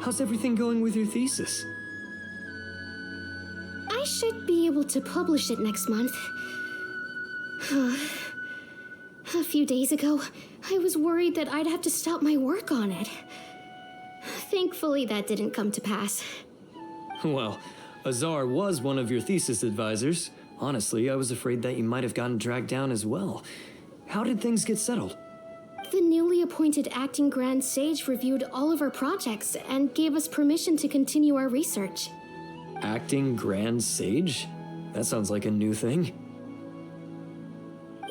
How's everything going with your thesis? I should be able to publish it next month. A few days ago, I was worried that I'd have to stop my work on it. Thankfully, that didn't come to pass. Well, Azar was one of your thesis advisors. Honestly, I was afraid that you might have gotten dragged down as well. How did things get settled? The newly appointed acting Grand Sage reviewed all of our projects and gave us permission to continue our research. Acting Grand Sage? That sounds like a new thing.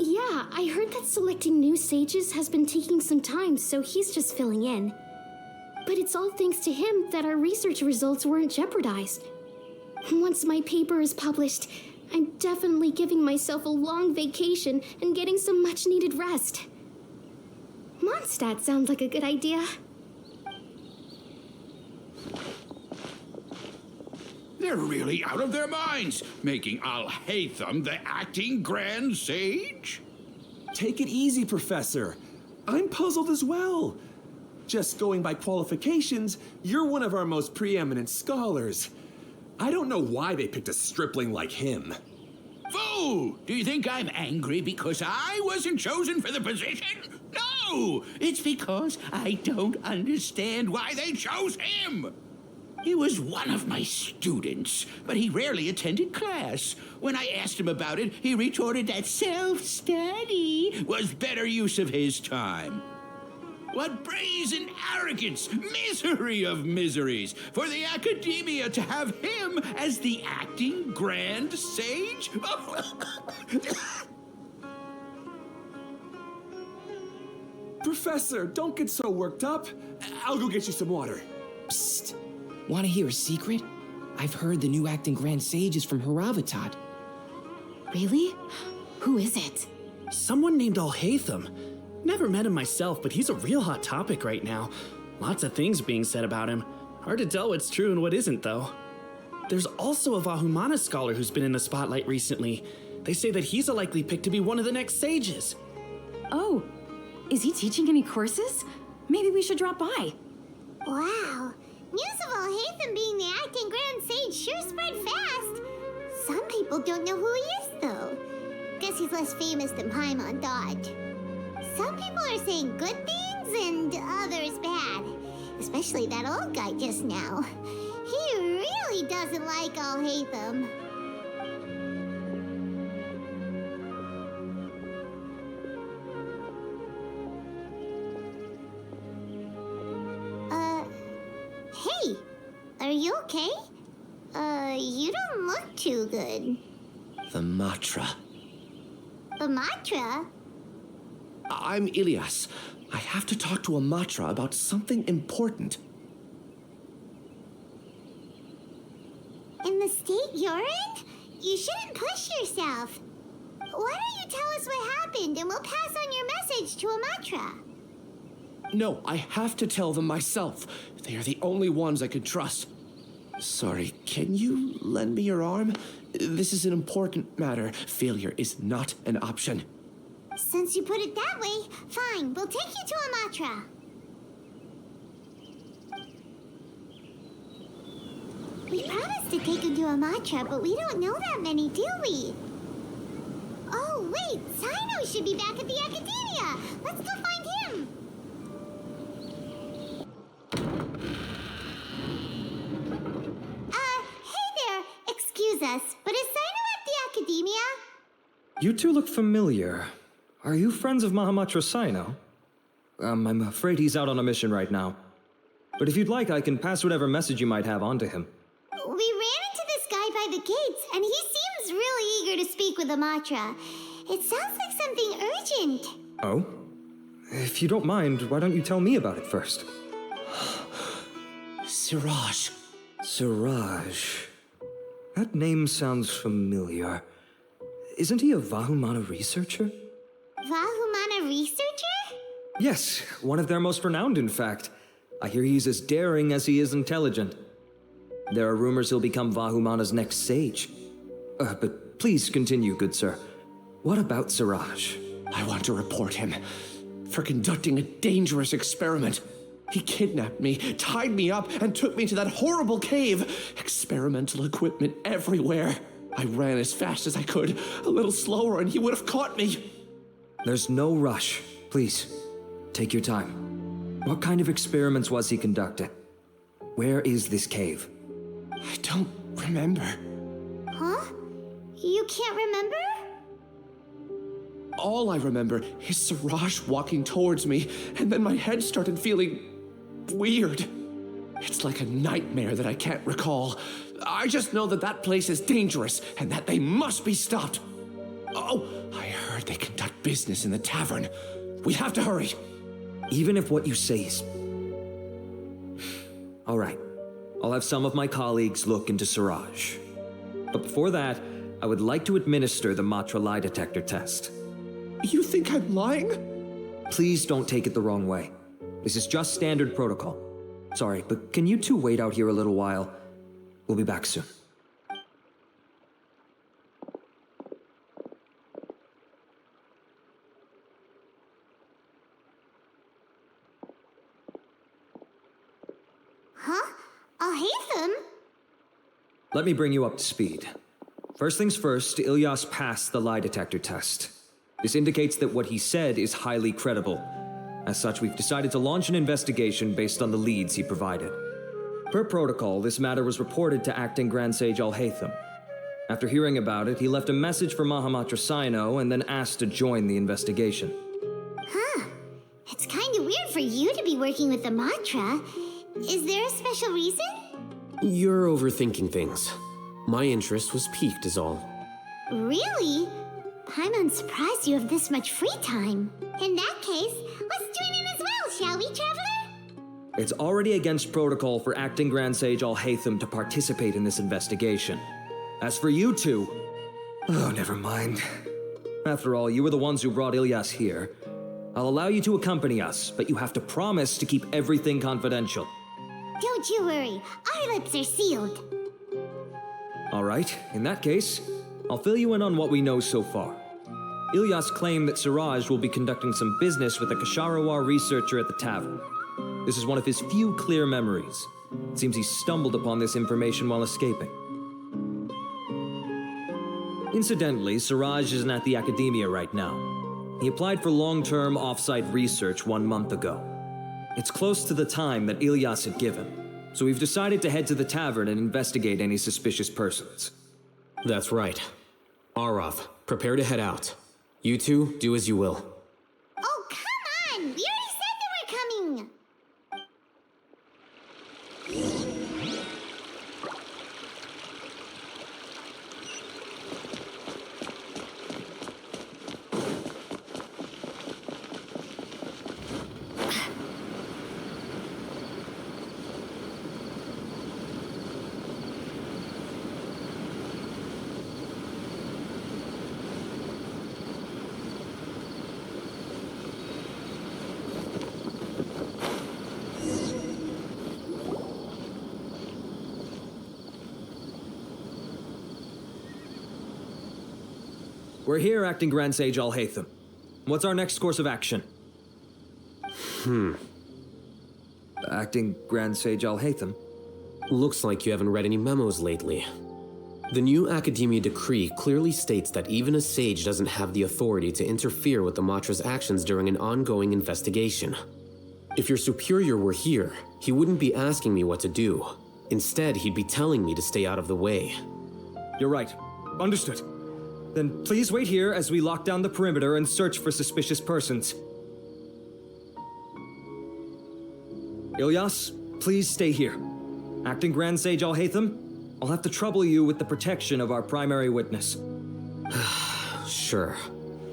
Yeah, I heard that selecting new sages has been taking some time, so he's just filling in. But it's all thanks to him that our research results weren't jeopardized. Once my paper is published, I'm definitely giving myself a long vacation and getting some much-needed rest. Mondstadt sounds like a good idea. They're really out of their minds, making Alhaitham the acting Grand Sage? Take it easy, Professor. I'm puzzled as well. Just going by qualifications, you're one of our most preeminent scholars. I don't know why they picked a stripling like him. Fool! Do you think I'm angry because I wasn't chosen for the position? No! It's because I don't understand why they chose him! He was one of my students, but he rarely attended class. When I asked him about it, he retorted that self-study was better use of his time. What brazen arrogance, misery of miseries, for the academia to have him as the acting Grand Sage? Professor, don't get so worked up. I'll go get you some water. Psst. Want to hear a secret? I've heard the new acting Grand Sage is from Haravatat. Really? Who is it? Someone named Alhaitham. Never met him myself, but he's a real hot topic right now. Lots of things being said about him. Hard to tell what's true and what isn't, though. There's also a Vahumana scholar who's been in the spotlight recently. They say that he's a likely pick to be one of the next sages. Oh, is he teaching any courses? Maybe we should drop by. Wow. News of Alhaitham being the acting Grand Sage sure spread fast. Some people don't know who he is, though. Guess he's less famous than Paimon thought. Some people are saying good things and others bad. Especially that old guy just now. He really doesn't like Alhaitham. Hey, are you okay? You don't look too good. The Matra. The Matra? I'm Ilyas. I have to talk to a Matra about something important. In the state you're in? You shouldn't push yourself. Why don't you tell us what happened and we'll pass on your message to a Matra? No, I have to tell them myself. They are the only ones I could trust. Sorry, can you lend me your arm? This is an important matter. Failure is not an option. Since you put it that way, fine, we'll take you to a Matra. We promised to take you to a Matra, but we don't know that many, do we? Oh, wait, Sino should be back at the Academia. Let's go find him. Hey there, excuse us, but is Sino at the Academia? You two look familiar. Are you friends of Mahamatra Sino? I'm afraid he's out on a mission right now. But if you'd like, I can pass whatever message you might have on to him. We ran into this guy by the gates, and he seems really eager to speak with a Matra. It sounds like something urgent. Oh? If you don't mind, why don't you tell me about it first? Siraj. Siraj. That name sounds familiar. Isn't he a Vahumana researcher? Vahumana researcher? Yes, one of their most renowned, in fact. I hear he's as daring as he is intelligent. There are rumors he'll become Vahumana's next sage. But please continue, good sir. What about Siraj? I want to report him for conducting a dangerous experiment. He kidnapped me, tied me up, and took me to that horrible cave. Experimental equipment everywhere. I ran as fast as I could, a little slower, and he would have caught me. There's no rush. Please, take your time. What kind of experiments was he conducting? Where is this cave? I don't remember. Huh? You can't remember? All I remember is Siraj walking towards me, and then my head started feeling weird. It's like a nightmare that I can't recall. I just know that that place is dangerous, and that they must be stopped. Oh, I heard they conduct business in the tavern. We have to hurry. Even if what you say is... All right. I'll have some of my colleagues look into Siraj. But before that, I would like to administer the Matra lie detector test. You think I'm lying? Please don't take it the wrong way. This is just standard protocol. Sorry, but can you two wait out here a little while? We'll be back soon. Huh? Alhaitham? Let me bring you up to speed. First things first, Ilyas passed the lie detector test. This indicates that what he said is highly credible. As such, we've decided to launch an investigation based on the leads he provided. Per protocol, this matter was reported to Acting Grand Sage Alhaitham. After hearing about it, he left a message for Mahamatra Sino and then asked to join the investigation. Huh. It's kind of weird for you to be working with the Matra. Is there a special reason? You're overthinking things. My interest was piqued is all. Really? I'm surprised you have this much free time. In that case, let's join in as well, shall we, Traveler? It's already against protocol for Acting Grand Sage Alhaitham to participate in this investigation. As for you two... Oh, never mind. After all, you were the ones who brought Ilyas here. I'll allow you to accompany us, but you have to promise to keep everything confidential. Don't you worry, our lips are sealed. All right, in that case, I'll fill you in on what we know so far. Ilyas claimed that Siraj will be conducting some business with a Kasharawar researcher at the tavern. This is one of his few clear memories. It seems he stumbled upon this information while escaping. Incidentally, Siraj isn't at the academia right now. He applied for long-term off-site research 1 month ago. It's close to the time that Ilyas had given, so we've decided to head to the tavern and investigate any suspicious persons. That's right. Arav, prepare to head out. You two, do as you will. Oh, come on! We already said that we're coming! We're here, Acting Grand Sage Alhaitham. What's our next course of action? Acting Grand Sage Alhaitham? Looks like you haven't read any memos lately. The new Academia decree clearly states that even a sage doesn't have the authority to interfere with the Matra's actions during an ongoing investigation. If your superior were here, he wouldn't be asking me what to do. Instead, he'd be telling me to stay out of the way. You're right. Understood. Then please wait here as we lock down the perimeter and search for suspicious persons. Ilyas, please stay here. Acting Grand Sage Alhaitham, I'll have to trouble you with the protection of our primary witness. Sure,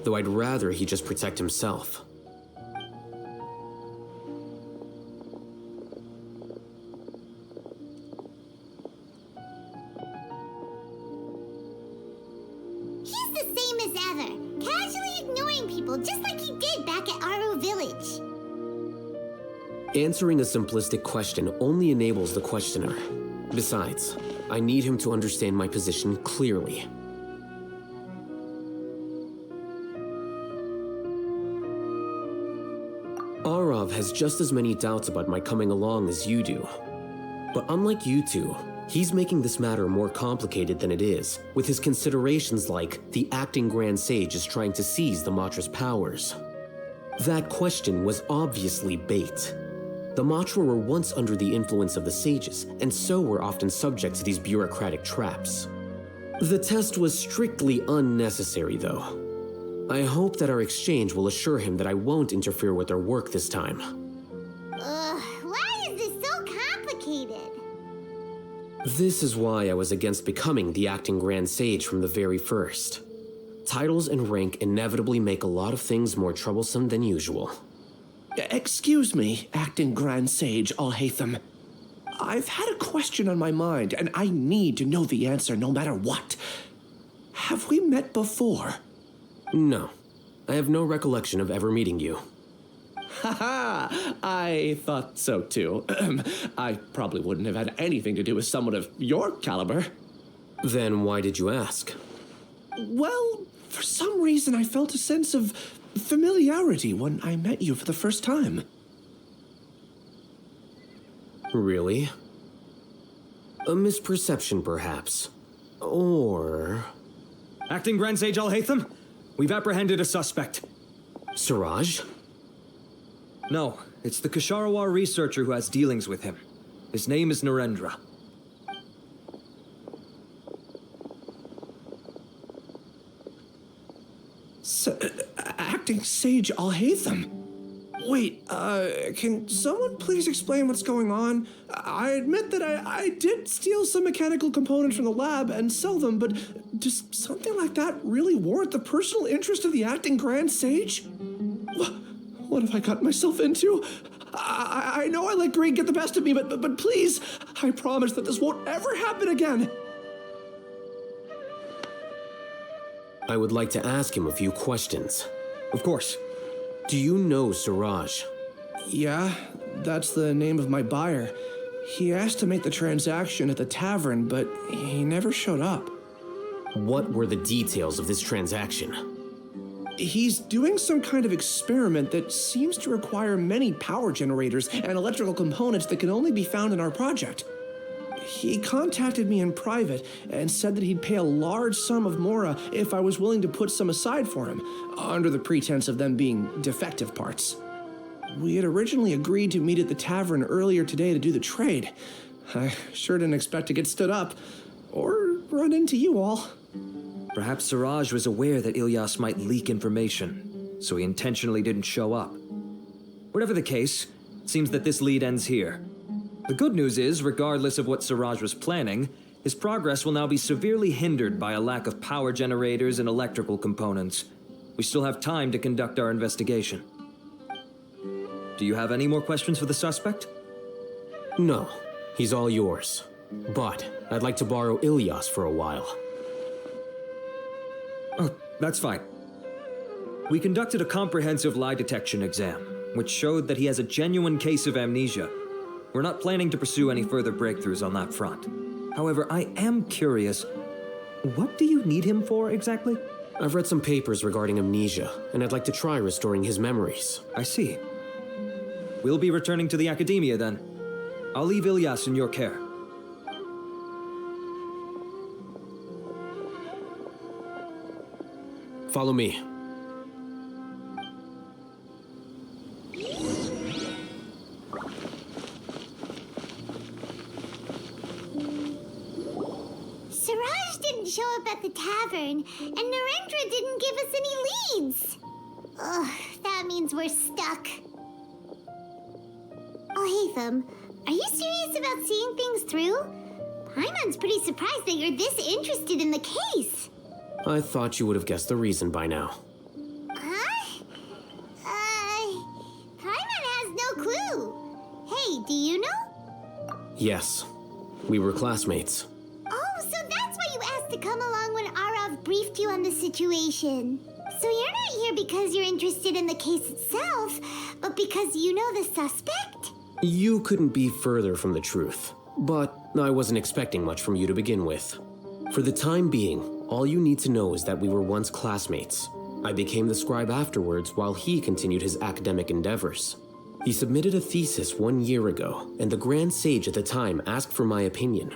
though I'd rather he just protect himself. He's the same as ever, casually ignoring people just like he did back at Aro Village. Answering a simplistic question only enables the questioner. Besides, I need him to understand my position clearly. Kasharov has just as many doubts about my coming along as you do. But unlike you two, he's making this matter more complicated than it is, with his considerations like the acting Grand Sage is trying to seize the Matra's powers. That question was obviously bait. The Matra were once under the influence of the sages, and so were often subject to these bureaucratic traps. The test was strictly unnecessary, though. I hope that our exchange will assure him that I won't interfere with their work this time. Why is this so complicated? This is why I was against becoming the acting Grand Sage from the very first. Titles and rank inevitably make a lot of things more troublesome than usual. Excuse me, acting Grand Sage Alhaitham. I've had a question on my mind, and I need to know the answer no matter what. Have we met before? No. I have no recollection of ever meeting you. Haha, I thought so too. I probably wouldn't have had anything to do with someone of your caliber. Then why did you ask? Well, for some reason I felt a sense of familiarity when I met you for the first time. Really? A misperception, perhaps. Or... Acting Grand Sage Alhaitham, we've apprehended a suspect. Siraj? No, it's the Kasharawar researcher who has dealings with him. His name is Narendra. Acting Sage Alhaitham? Wait, can someone please explain what's going on? I admit that I did steal some mechanical components from the lab and sell them, but does something like that really warrant the personal interest of the acting Grand Sage? What have I gotten myself into? I know I let greed get the best of me, but please, I promise that this won't ever happen again. I would like to ask him a few questions. Of course. Do you know Siraj? Yeah, that's the name of my buyer. He asked to make the transaction at the tavern, but he never showed up. What were the details of this transaction? He's doing some kind of experiment that seems to require many power generators and electrical components that can only be found in our project. He contacted me in private and said that he'd pay a large sum of mora if I was willing to put some aside for him, under the pretense of them being defective parts. We had originally agreed to meet at the tavern earlier today to do the trade. I sure didn't expect to get stood up, or run into you all. Perhaps Siraj was aware that Ilyas might leak information, so he intentionally didn't show up. Whatever the case, it seems that this lead ends here. The good news is, regardless of what Siraj was planning, his progress will now be severely hindered by a lack of power generators and electrical components. We still have time to conduct our investigation. Do you have any more questions for the suspect? No, he's all yours. But I'd like to borrow Ilyas for a while. Oh, that's fine. We conducted a comprehensive lie detection exam, which showed that he has a genuine case of amnesia. We're not planning to pursue any further breakthroughs on that front. However, I am curious, what do you need him for exactly? I've read some papers regarding amnesia, and I'd like to try restoring his memories. I see. We'll be returning to the academia then. I'll leave Ilyas in your care. Follow me. Siraj didn't show up at the tavern, and Narendra didn't give us any leads. Ugh, that means we're stuck. Alhaitham, are you serious about seeing things through? Paimon's pretty surprised that you're this interested in the case. I thought you would have guessed the reason by now. Huh? Paimon has no clue. Hey, do you know? Yes, we were classmates. Oh, so that's why you asked to come along when Arav briefed you on the situation. So you're not here because you're interested in the case itself, but because you know the suspect? You couldn't be further from the truth, but I wasn't expecting much from you to begin with. For the time being, all you need to know is that we were once classmates. I became the scribe afterwards while he continued his academic endeavors. He submitted a thesis 1 year ago, and the Grand Sage at the time asked for my opinion.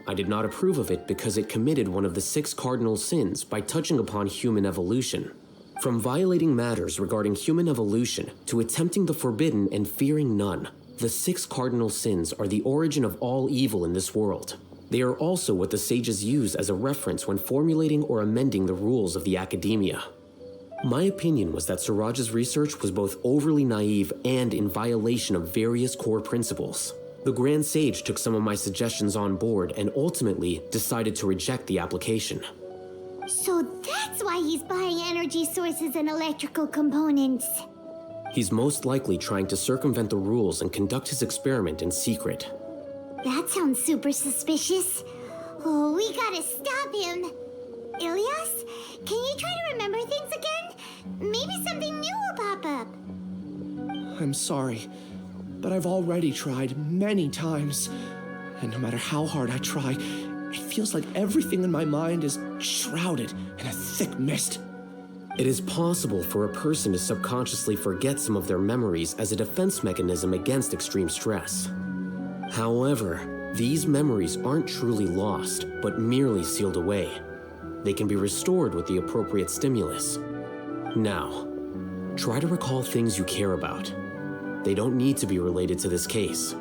I did not approve of it because it committed one of the 6 cardinal sins by touching upon human evolution. From violating matters regarding human evolution to attempting the forbidden and fearing none, the 6 cardinal sins are the origin of all evil in this world. They are also what the sages use as a reference when formulating or amending the rules of the academia. My opinion was that Siraj's research was both overly naive and in violation of various core principles. The Grand Sage took some of my suggestions on board and ultimately decided to reject the application. So that's why he's buying energy sources and electrical components. He's most likely trying to circumvent the rules and conduct his experiment in secret. That sounds super suspicious. Oh, we gotta stop him. Ilyas, can you try to remember things again? Maybe something new will pop up. I'm sorry, but I've already tried many times. And no matter how hard I try, it feels like everything in my mind is shrouded in a thick mist. It is possible for a person to subconsciously forget some of their memories as a defense mechanism against extreme stress. However, these memories aren't truly lost, but merely sealed away. They can be restored with the appropriate stimulus. Now, try to recall things you care about. They don't need to be related to this case.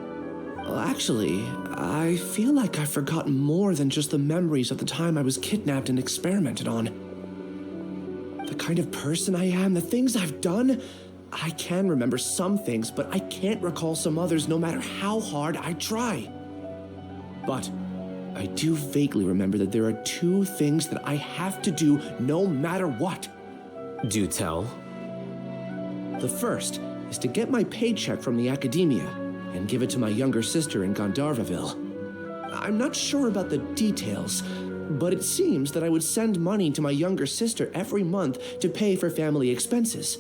Well, actually, I feel like I've forgotten more than just the memories of the time I was kidnapped and experimented on. The kind of person I am, the things I've done, I can remember some things, but I can't recall some others no matter how hard I try. But I do vaguely remember that there are 2 things that I have to do no matter what. Do tell. The first is to get my paycheck from the academia and give it to my younger sister in Gandharvaville. I'm not sure about the details, but it seems that I would send money to my younger sister every month to pay for family expenses.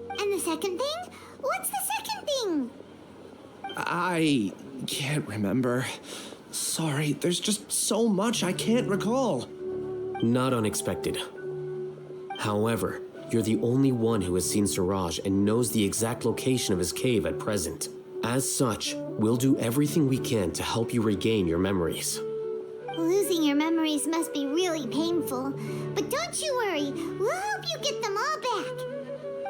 And the second thing? What's the second thing? I can't remember. Sorry, there's just so much I can't recall. Not unexpected. However, you're the only one who has seen Siraj and knows the exact location of his cave at present. As such, we'll do everything we can to help you regain your memories. Losing your memories must be really painful. But don't you worry, we'll help you get them all back.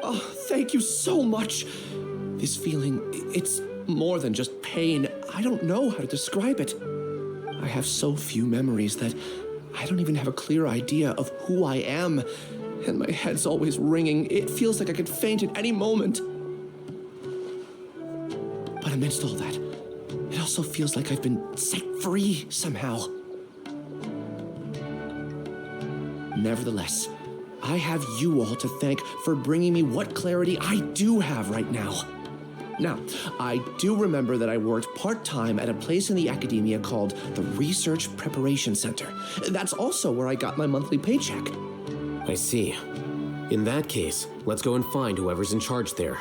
Oh, thank you so much. This feeling, it's more than just pain. I don't know how to describe it. I have so few memories that I don't even have a clear idea of who I am. And my head's always ringing. It feels like I could faint at any moment. But amidst all that, it also feels like I've been set free somehow. Nevertheless, I have you all to thank for bringing me what clarity I do have right now. Now, I do remember that I worked part-time at a place in the academia called the Research Preparation Center. That's also where I got my monthly paycheck. I see. In that case, let's go and find whoever's in charge there.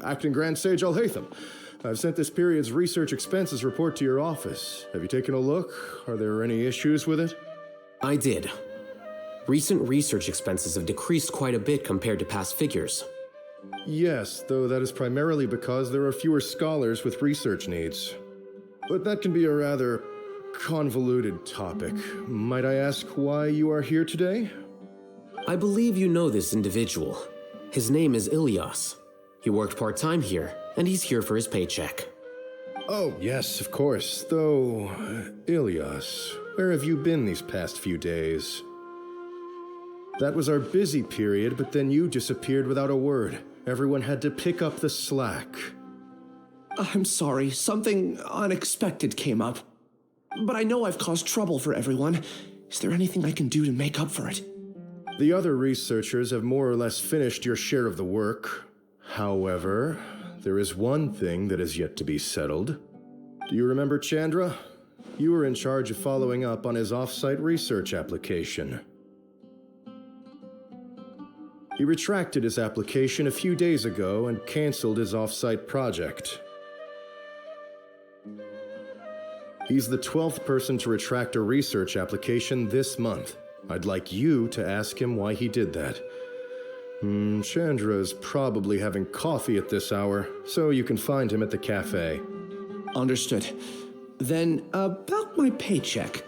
Acting Grand Sage Alhaitham. I've sent this period's research expenses report to your office. Have you taken a look? Are there any issues with it? I did. Recent research expenses have decreased quite a bit compared to past figures. Yes, though that is primarily because there are fewer scholars with research needs. But that can be a rather convoluted topic. Might I ask why you are here today? I believe you know this individual. His name is Ilyas. He worked part-time here, and he's here for his paycheck. Oh, yes, of course. Though, Ilyas, where have you been these past few days? That was our busy period, but then you disappeared without a word. Everyone had to pick up the slack. I'm sorry, something unexpected came up. But I know I've caused trouble for everyone. Is there anything I can do to make up for it? The other researchers have more or less finished your share of the work. However, there is one thing that is yet to be settled. Do you remember Chandra? You were in charge of following up on his off-site research application. He retracted his application a few days ago and canceled his off-site project. He's the 12th person to retract a research application this month. I'd like you to ask him why he did that. Chandra's probably having coffee at this hour, so you can find him at the cafe. Understood. Then, about my paycheck.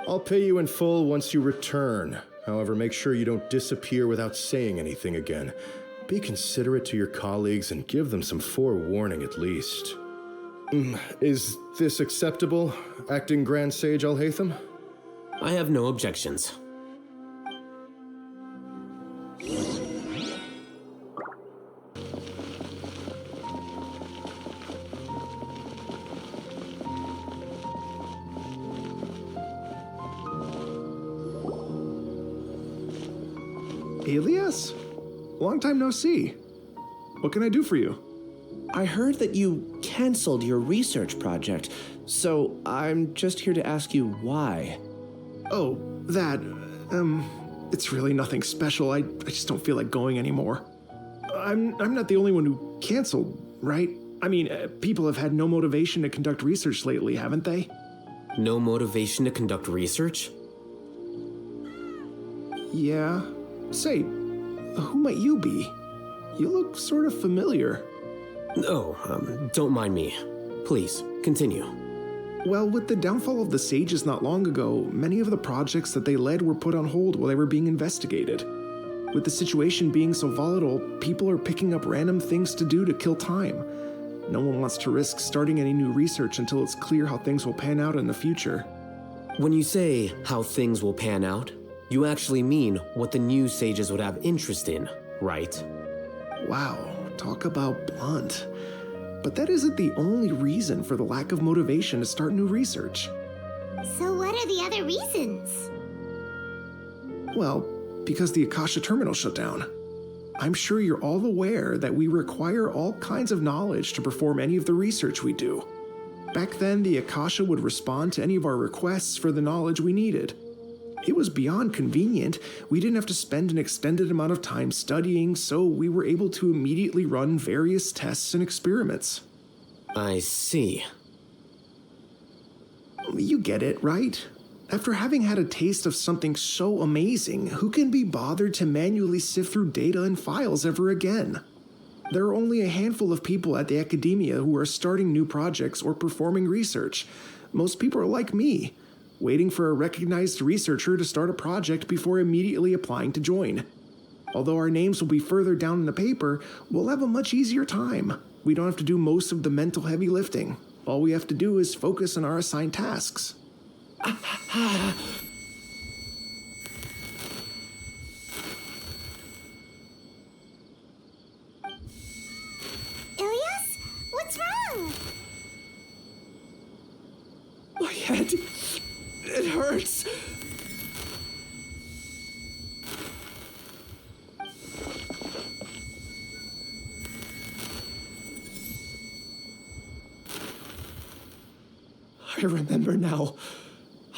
I'll pay you in full once you return. However, make sure you don't disappear without saying anything again. Be considerate to your colleagues and give them some forewarning at least. Is this acceptable, Acting Grand Sage Alhaitham? I have no objections. Ilyas? Long time no see. What can I do for you? I heard that you canceled your research project, so I'm just here to ask you why. Oh, that, it's really nothing special. I just don't feel like going anymore. I'm not the only one who canceled, right? I mean, people have had no motivation to conduct research lately, haven't they? No motivation to conduct research? Yeah. Say, who might you be? You look sort of familiar. Oh, don't mind me. Please, continue. Well, with the downfall of the sages not long ago, many of the projects that they led were put on hold while they were being investigated. With the situation being so volatile, people are picking up random things to do to kill time. No one wants to risk starting any new research until it's clear how things will pan out in the future. When you say how things will pan out, you actually mean what the new sages would have interest in, right? Wow, talk about blunt. But that isn't the only reason for the lack of motivation to start new research. So what are the other reasons? Well, because the Akasha terminal shut down. I'm sure you're all aware that we require all kinds of knowledge to perform any of the research we do. Back then, the Akasha would respond to any of our requests for the knowledge we needed. It was beyond convenient. We didn't have to spend an extended amount of time studying, so we were able to immediately run various tests and experiments. I see. You get it, right? After having had a taste of something so amazing, who can be bothered to manually sift through data and files ever again? There are only a handful of people at the academia who are starting new projects or performing research. Most people are like me, waiting for a recognized researcher to start a project before immediately applying to join. Although our names will be further down in the paper, we'll have a much easier time. We don't have to do most of the mental heavy lifting. All we have to do is focus on our assigned tasks. Ilyas? What's wrong? My head... it hurts. I remember now.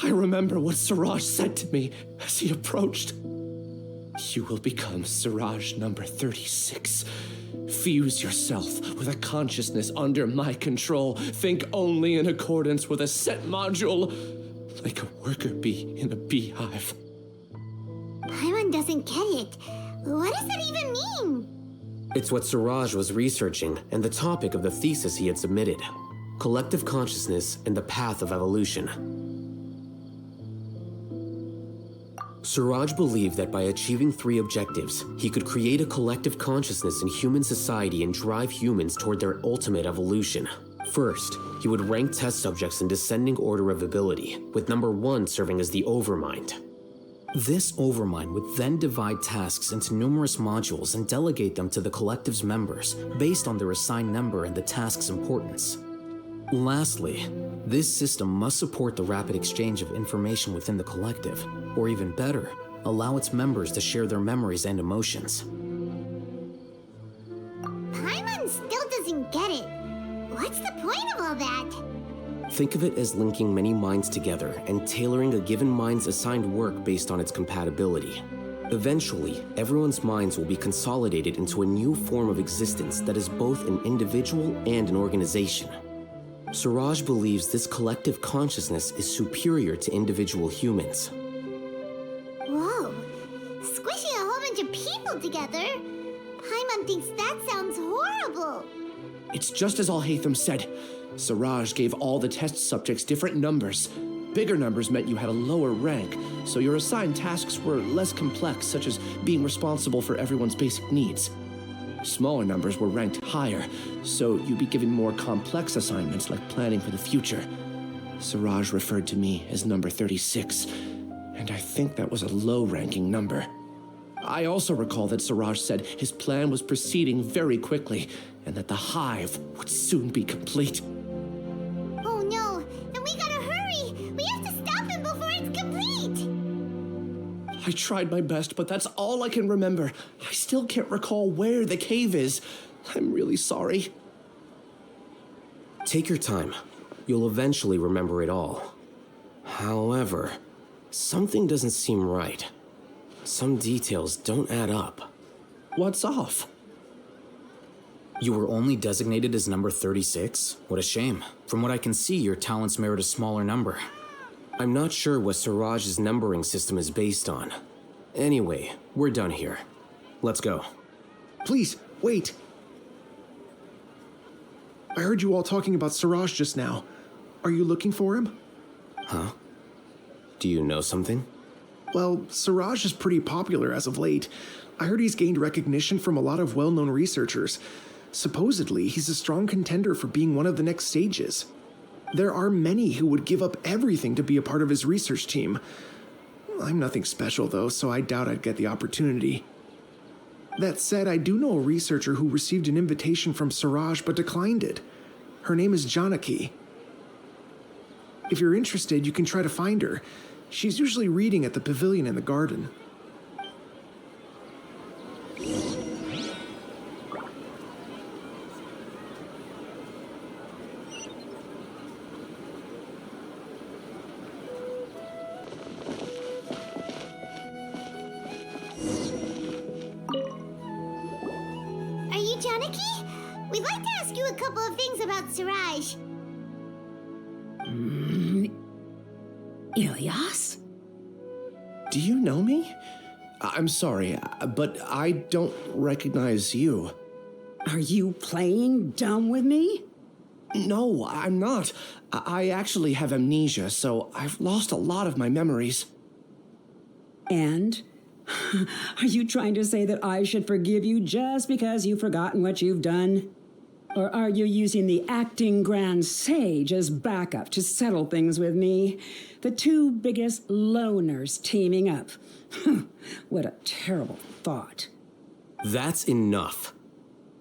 I remember what Siraj said to me as he approached. You will become Siraj number 36. Fuse yourself with a consciousness under my control. Think only in accordance with a set module, like a worker bee in a beehive. Paimon doesn't get it. What does that even mean? It's what Siraj was researching and the topic of the thesis he had submitted. Collective consciousness and the path of evolution. Siraj believed that by achieving 3 objectives, he could create a collective consciousness in human society and drive humans toward their ultimate evolution. First, he would rank test subjects in descending order of ability, with number 1 serving as the overmind. This overmind would then divide tasks into numerous modules and delegate them to the collective's members based on their assigned number and the task's importance. Lastly, this system must support the rapid exchange of information within the collective, or even better, allow its members to share their memories and emotions. Paimon still doesn't get it. What's the point of all that? Think of it as linking many minds together and tailoring a given mind's assigned work based on its compatibility. Eventually, everyone's minds will be consolidated into a new form of existence that is both an individual and an organization. Siraj believes this collective consciousness is superior to individual humans. Whoa. Squishing a whole bunch of people together? Paimon thinks that sounds horrible. It's just as Alhaitham said. Siraj gave all the test subjects different numbers. Bigger numbers meant you had a lower rank, so your assigned tasks were less complex, such as being responsible for everyone's basic needs. Smaller numbers were ranked higher, so you'd be given more complex assignments like planning for the future. Siraj referred to me as number 36, and I think that was a low-ranking number. I also recall that Siraj said his plan was proceeding very quickly, and that the hive would soon be complete. Oh no, then we gotta hurry! We have to stop him before it's complete! I tried my best, but that's all I can remember. I still can't recall where the cave is. I'm really sorry. Take your time. You'll eventually remember it all. However, something doesn't seem right. Some details don't add up. What's off? You were only designated as number 36? What a shame. From what I can see, your talents merit a smaller number. I'm not sure what Siraj's numbering system is based on. Anyway, we're done here. Let's go. Please, wait. I heard you all talking about Siraj just now. Are you looking for him? Huh? Do you know something? Well, Siraj is pretty popular as of late. I heard he's gained recognition from a lot of well-known researchers. Supposedly, he's a strong contender for being one of the next sages. There are many who would give up everything to be a part of his research team. I'm nothing special, though, so I doubt I'd get the opportunity. That said, I do know a researcher who received an invitation from Siraj but declined it. Her name is Janaki. If you're interested, you can try to find her. She's usually reading at the pavilion in the garden. Are you Janaki? We'd like to ask you a couple of things about Siraj. Ilyas? Do you know me? I'm sorry, but I don't recognize you. Are you playing dumb with me? No, I'm not. I actually have amnesia, so I've lost a lot of my memories. And? Are you trying to say that I should forgive you just because you've forgotten what you've done? Or are you using the acting grand sage as backup to settle things with me? The two biggest loners teaming up. What a terrible thought. That's enough.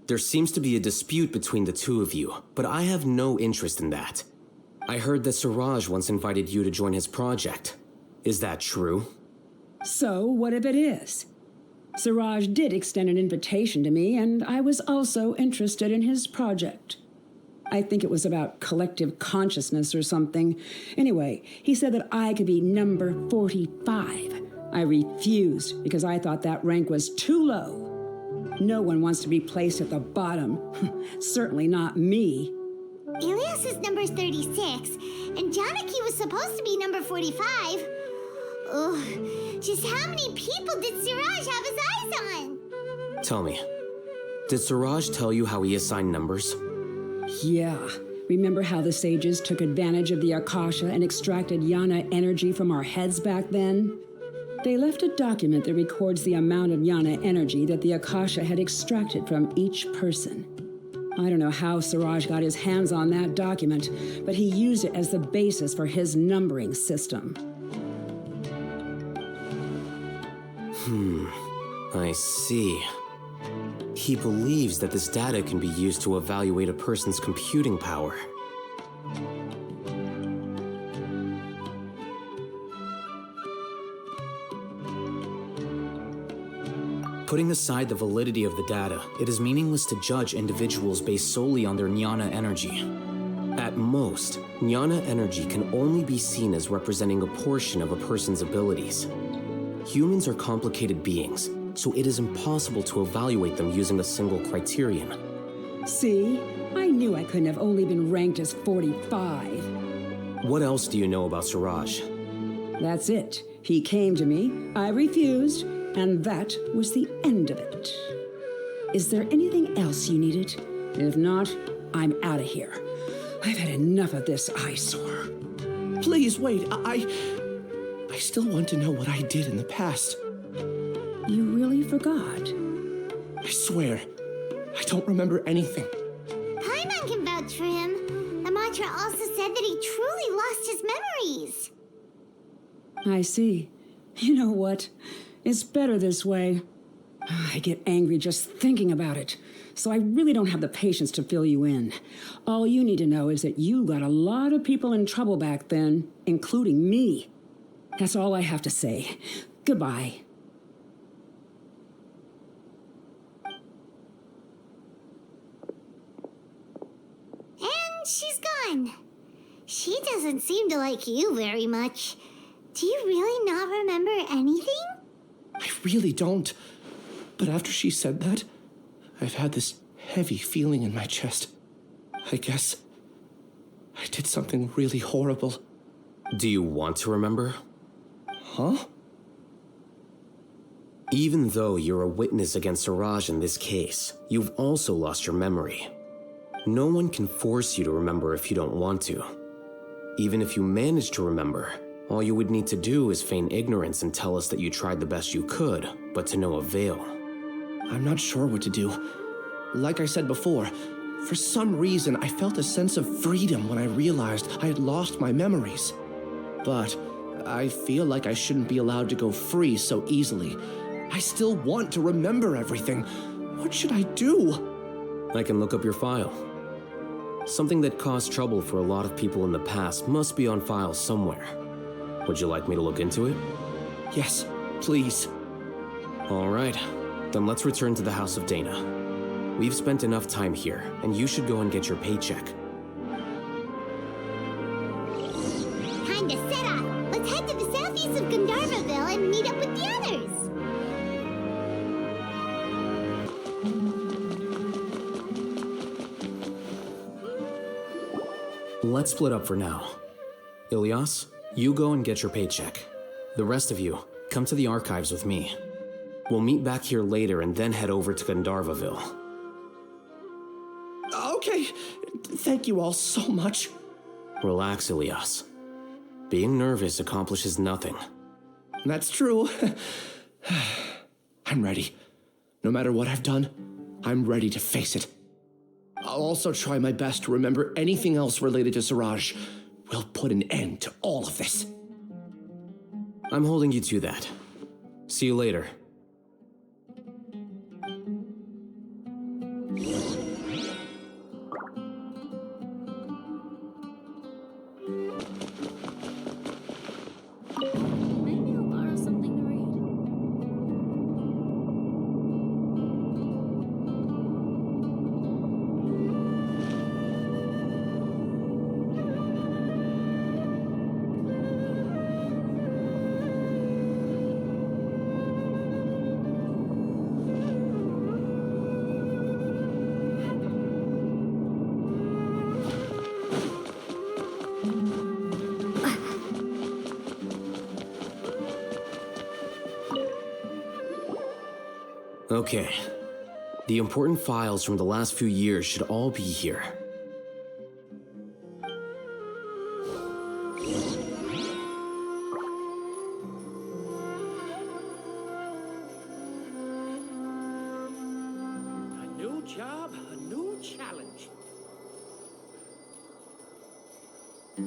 There seems to be a dispute between the two of you, but I have no interest in that. I heard that Siraj once invited you to join his project. Is that true? So, what if it is? Siraj did extend an invitation to me, and I was also interested in his project. I think it was about collective consciousness or something. Anyway, he said that I could be number 45. I refused because I thought that rank was too low. No one wants to be placed at the bottom. Certainly not me. Ilyas is number 36, and Janaki was supposed to be number 45. Ugh, just how many people did Siraj have his eyes on? Tell me, did Siraj tell you how he assigned numbers? Yeah. Remember how the sages took advantage of the Akasha and extracted Yana energy from our heads back then? They left a document that records the amount of Yana energy that the Akasha had extracted from each person. I don't know how Siraj got his hands on that document, but he used it as the basis for his numbering system. I see. He believes that this data can be used to evaluate a person's computing power. Putting aside the validity of the data, it is meaningless to judge individuals based solely on their jnana energy. At most, jnana energy can only be seen as representing a portion of a person's abilities. Humans are complicated beings, so it is impossible to evaluate them using a single criterion. See? I knew I couldn't have only been ranked as 45. What else do you know about Siraj? That's it. He came to me, I refused, and that was the end of it. Is there anything else you needed? If not, I'm out of here. I've had enough of this eyesore. Please wait, I still want to know what I did in the past. You really forgot? I swear, I don't remember anything. Paimon can vouch for him. The Matra also said that he truly lost his memories. I see. You know what? It's better this way. I get angry just thinking about it, so I really don't have the patience to fill you in. All you need to know is that you got a lot of people in trouble back then, including me. That's all I have to say. Goodbye. And she's gone. She doesn't seem to like you very much. Do you really not remember anything? I really don't. But after she said that, I've had this heavy feeling in my chest. I guess I did something really horrible. Do you want to remember? Huh? Even though you're a witness against Siraj in this case, you've also lost your memory. No one can force you to remember if you don't want to. Even if you manage to remember, all you would need to do is feign ignorance and tell us that you tried the best you could, but to no avail. I'm not sure what to do. Like I said before, for some reason I felt a sense of freedom when I realized I had lost my memories. But I feel like I shouldn't be allowed to go free so easily. I still want to remember everything. What should I do? I can look up your file. Something that caused trouble for a lot of people in the past must be on file somewhere. Would you like me to look into it? Yes, please. All right, then let's return to the House of Dana. We've spent enough time here, and you should go and get your paycheck. Time to set off. Let's head to the southeast of Gandharvaville and meet up with the others. Let's split up for now. Ilyas, you go and get your paycheck. The rest of you, come to the archives with me. We'll meet back here later and then head over to Gandharvaville. Okay, thank you all so much. Relax, Ilyas. Being nervous accomplishes nothing. That's true. I'm ready. No matter what I've done, I'm ready to face it. I'll also try my best to remember anything else related to Siraj. We'll put an end to all of this. I'm holding you to that. See you later. Maybe I'll borrow something to read. Okay. The important files from the last few years should all be here. A new job, a new challenge. A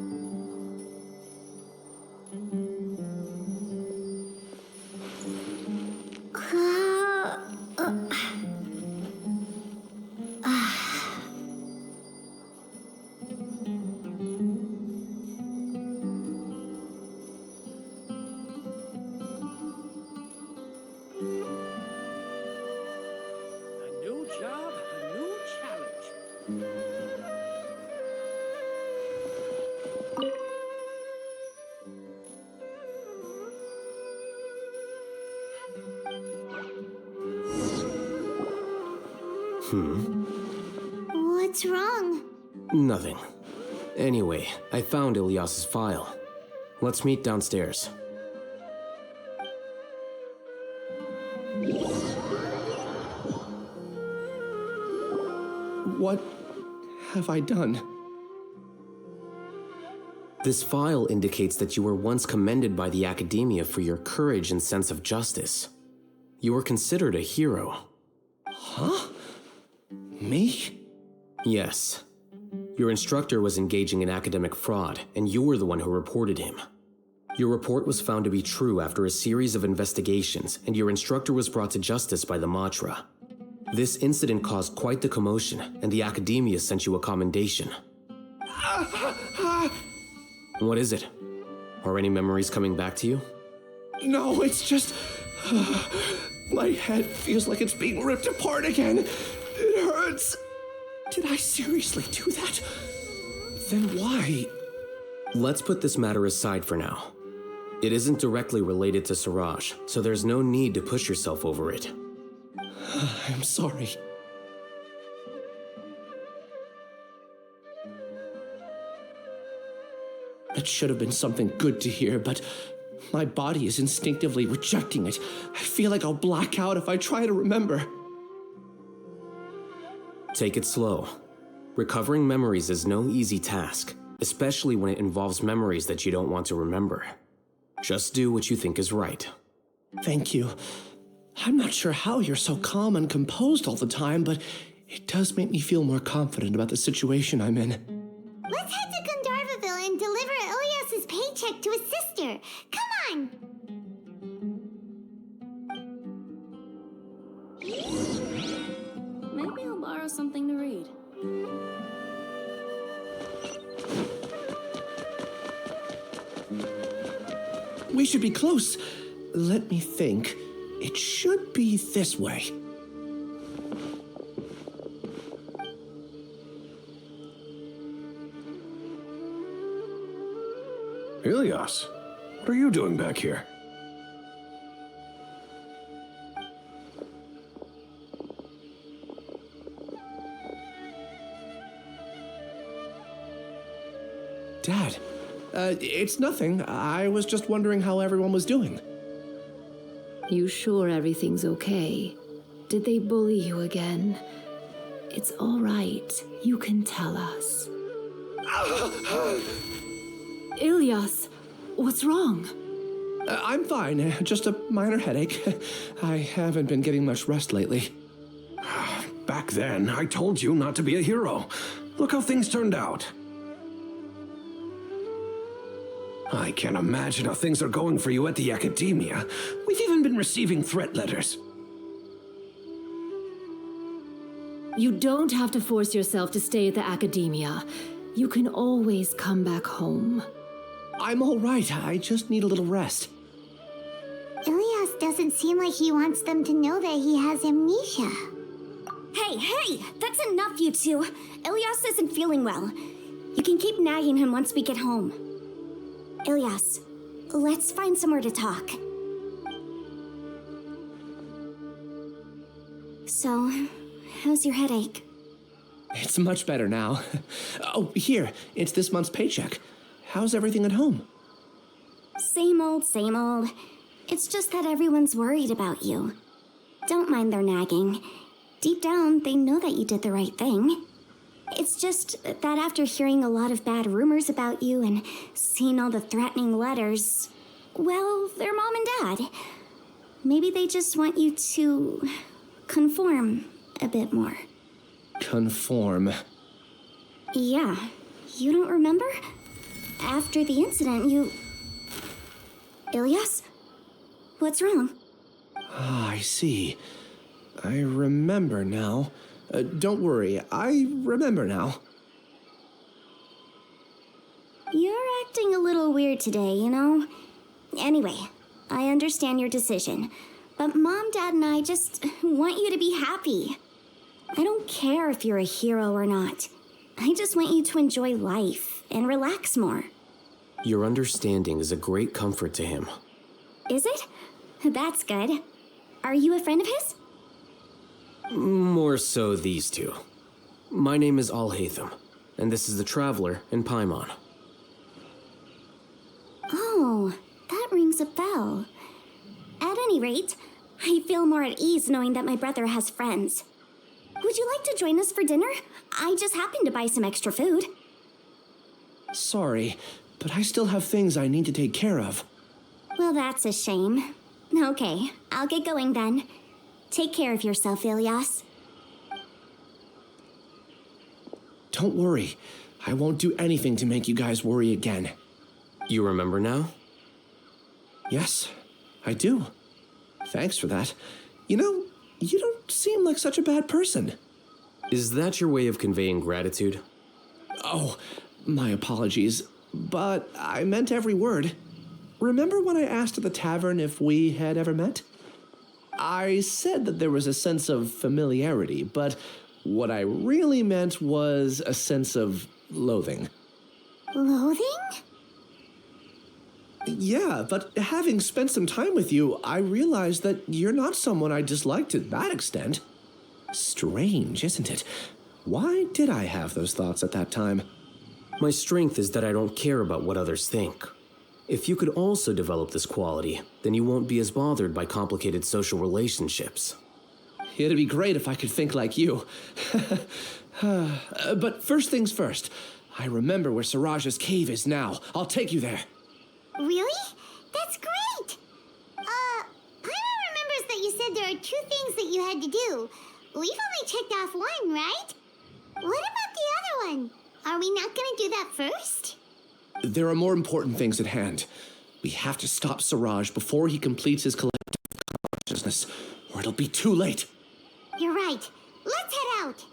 new job, a new challenge. What's wrong? Nothing. Anyway, I found Ilyas's file. Let's meet downstairs. What have I done? This file indicates that you were once commended by the Academia for your courage and sense of justice. You were considered a hero. Huh? Me? Yes. Your instructor was engaging in academic fraud, and you were the one who reported him. Your report was found to be true after a series of investigations, and your instructor was brought to justice by the Matra. This incident caused quite the commotion, and the Academia sent you a commendation. What is it? Are any memories coming back to you? No, it's just... my head feels like it's being ripped apart again. It hurts. Did I seriously do that? Then why? Let's put this matter aside for now. It isn't directly related to Siraj, so there's no need to push yourself over it. I'm sorry. It should have been something good to hear, but my body is instinctively rejecting it. I feel like I'll black out if I try to remember. Take it slow. Recovering memories is no easy task, especially when it involves memories that you don't want to remember. Just do what you think is right. Thank you. I'm not sure how you're so calm and composed all the time, but it does make me feel more confident about the situation I'm in. Let's head to Gandharvaville and deliver Ilyas's paycheck to his sister. Come on! Maybe I'll borrow something to read. We should be close. Let me think. It should be this way. Ilyas, what are you doing back here? Dad, it's nothing. I was just wondering how everyone was doing. You sure everything's okay? Did they bully you again? It's all right. You can tell us. Ilyas, what's wrong? I'm fine. Just a minor headache. I haven't been getting much rest lately. Back then, I told you not to be a hero. Look how things turned out. I can't imagine how things are going for you at the Academia. We've even been receiving threat letters. You don't have to force yourself to stay at the Academia. You can always come back home. I'm all right. I just need a little rest. Ilyas doesn't seem like he wants them to know that he has amnesia. Hey, that's enough, you two. Ilyas isn't feeling well. You can keep nagging him once we get home. Ilyas, let's find somewhere to talk. So, how's your headache? It's much better now. Oh, here. It's this month's paycheck. How's everything at home? Same old, same old. It's just that everyone's worried about you. Don't mind their nagging. Deep down, they know that you did the right thing. It's just that after hearing a lot of bad rumors about you and seeing all the threatening letters, well, they're mom and dad. Maybe they just want you to conform a bit more. Conform. Yeah. You don't remember? After the incident, you... Ilyas? What's wrong? Ah, I see. I remember now. Don't worry, I remember now. You're acting a little weird today, you know? Anyway, I understand your decision, but Mom, Dad, and I just want you to be happy. I don't care if you're a hero or not. I just want you to enjoy life and relax more. Your understanding is a great comfort to him. Is it? That's good. Are you a friend of his? More so these two. My name is Alhaitham, and this is the Traveler in Paimon. Oh, that rings a bell. At any rate, I feel more at ease knowing that my brother has friends. Would you like to join us for dinner? I just happened to buy some extra food. Sorry, but I still have things I need to take care of. Well, that's a shame. Okay, I'll get going then. Take care of yourself, Ilyas. Don't worry. I won't do anything to make you guys worry again. You remember now? Yes, I do. Thanks for that. You know, you don't seem like such a bad person. Is that your way of conveying gratitude? Oh, my apologies, but I meant every word. Remember when I asked at the tavern if we had ever met? I said that there was a sense of familiarity, but what I really meant was a sense of loathing. Loathing? Yeah, but having spent some time with you, I realized that you're not someone I dislike to that extent. Strange, isn't it? Why did I have those thoughts at that time? My strength is that I don't care about what others think. If you could also develop this quality, then you won't be as bothered by complicated social relationships. It'd be great if I could think like you. But first things first, I remember where Siraj's cave is now. I'll take you there. Really? That's great! Paimon remembers that you said there are 2 things that you had to do. We've only checked off one, right? What about the other one? Are we not gonna do that first? There are more important things at hand. We have to stop Siraj before he completes his collective consciousness, or it'll be too late. You're right. Let's head out.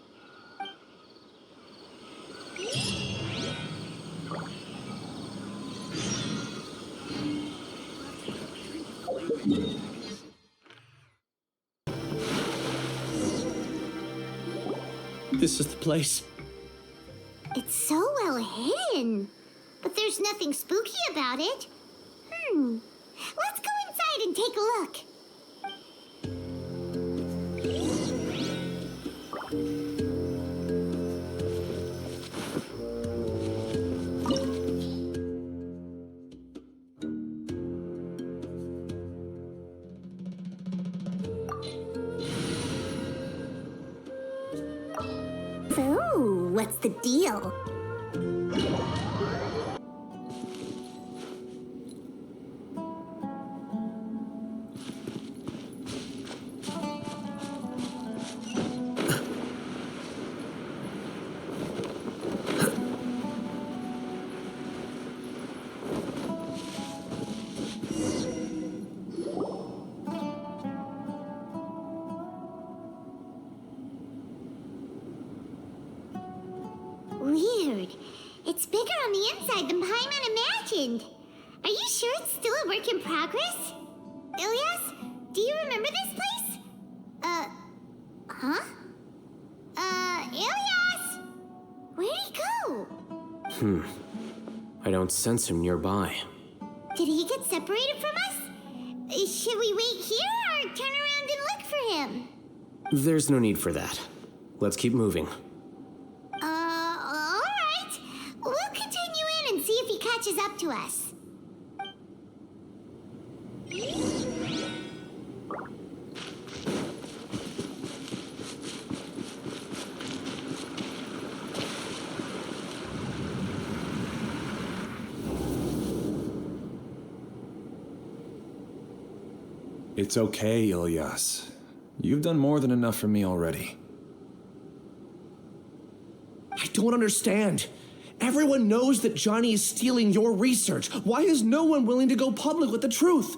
This is the place. It's so well hidden. But there's nothing spooky about it. Let's go inside and take a look. So, what's the deal? Weird. It's bigger on the inside than Paimon imagined. Are you sure it's still a work in progress? Ilyas, do you remember this place? Huh? Ilyas! Where'd he go? I don't sense him nearby. Did he get separated from us? Should we wait here or turn around and look for him? There's no need for that. Let's keep moving. All right. We'll continue in and see if he catches up to us. It's okay, Ilyas. You've done more than enough for me already. I don't understand. Everyone knows that Johnny is stealing your research. Why is no one willing to go public with the truth?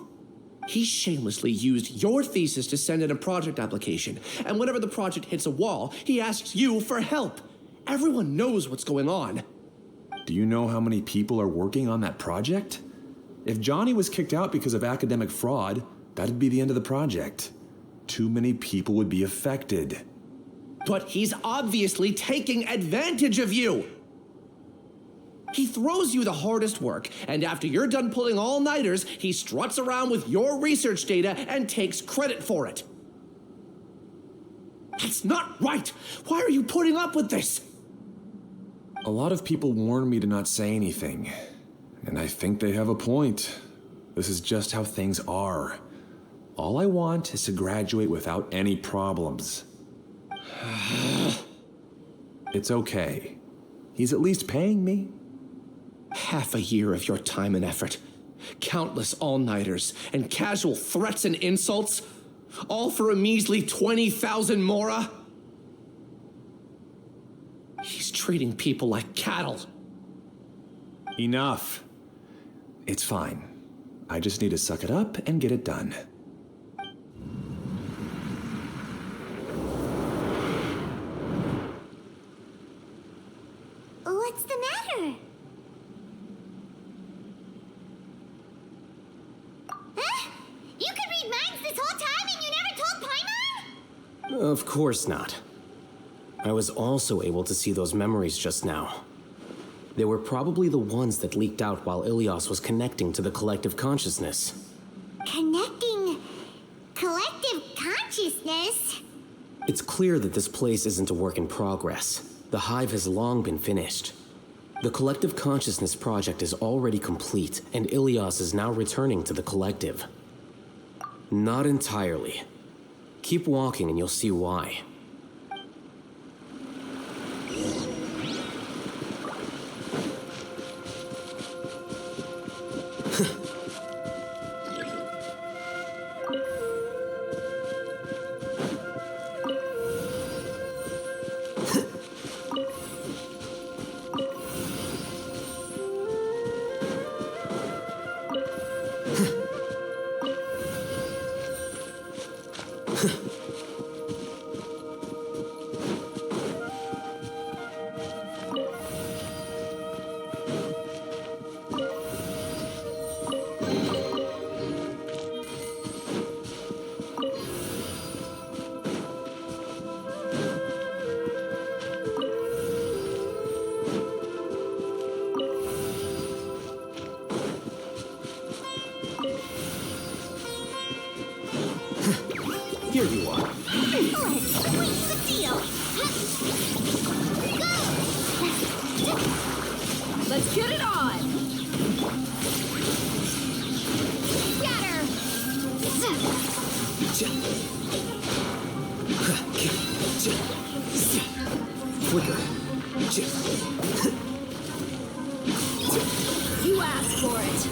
He shamelessly used your thesis to send in a project application, and whenever the project hits a wall, he asks you for help. Everyone knows what's going on. Do you know how many people are working on that project? If Johnny was kicked out because of academic fraud, that'd be the end of the project. Too many people would be affected. But he's obviously taking advantage of you! He throws you the hardest work, and after you're done pulling all-nighters, he struts around with your research data and takes credit for it. That's not right! Why are you putting up with this? A lot of people warn me to not say anything, and I think they have a point. This is just how things are. All I want is to graduate without any problems. It's okay. He's at least paying me. Half a year of your time and effort. Countless all-nighters and casual threats and insults. All for a measly 20,000 mora? He's treating people like cattle. Enough. It's fine. I just need to suck it up and get it done. What's the matter? Huh? You could read minds this whole time and you never told Paimon? Of course not. I was also able to see those memories just now. They were probably the ones that leaked out while Ilyas was connecting to the collective consciousness. Connecting collective consciousness? It's clear that this place isn't a work in progress. The hive has long been finished. The collective consciousness project is already complete, and Ilyas is now returning to the collective. Not entirely. Keep walking and you'll see why. Here you are. What's the deal? Let's get it on! Scatter! Flicker. You asked for it.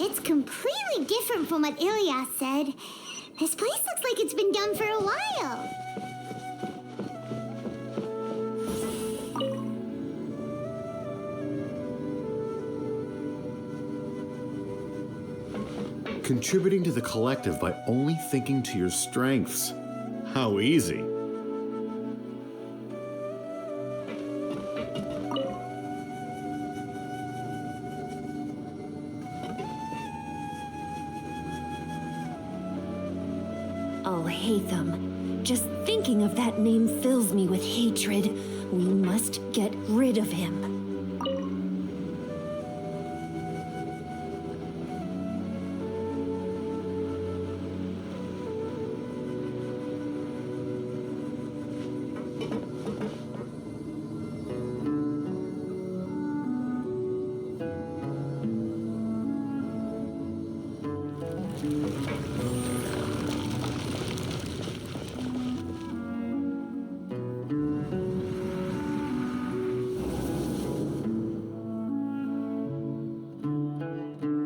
It's completely different from what Ilyas said. This place looks like it's been done for a while. Contributing to the collective by only thinking to your strengths. How easy. Alhaitham. Just thinking of that name fills me with hatred. We must get rid of him.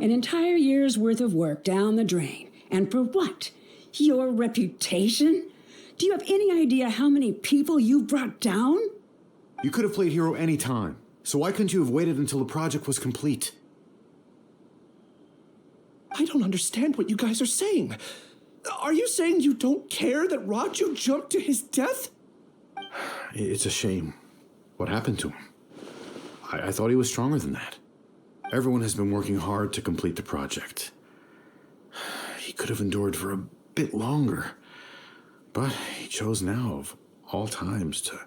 An entire year's worth of work down the drain. And for what? Your reputation? Do you have any idea how many people you've brought down? You could have played hero any time, so why couldn't you have waited until the project was complete? I don't understand what you guys are saying. Are you saying you don't care that Raju jumped to his death? It's a shame. What happened to him? I thought he was stronger than that. Everyone has been working hard to complete the project. He could have endured for a bit longer, but he chose now, of all times, to...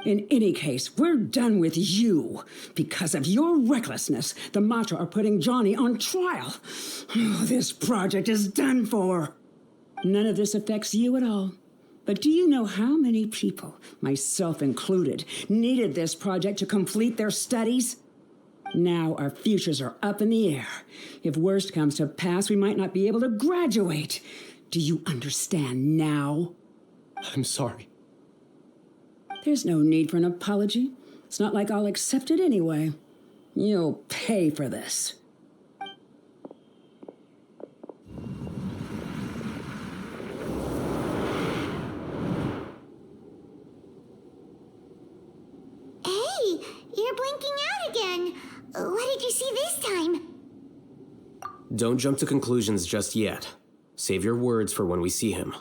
In any case, we're done with you. Because of your recklessness, the Matra are putting Johnny on trial. This project is done for. None of this affects you at all. But do you know how many people, myself included, needed this project to complete their studies? Now our futures are up in the air. If worst comes to pass, we might not be able to graduate. Do you understand now? I'm sorry. There's no need for an apology. It's not like I'll accept it anyway. You'll pay for this. Hey, you're blinking out again. What did you see this time? Don't jump to conclusions just yet. Save your words for when we see him.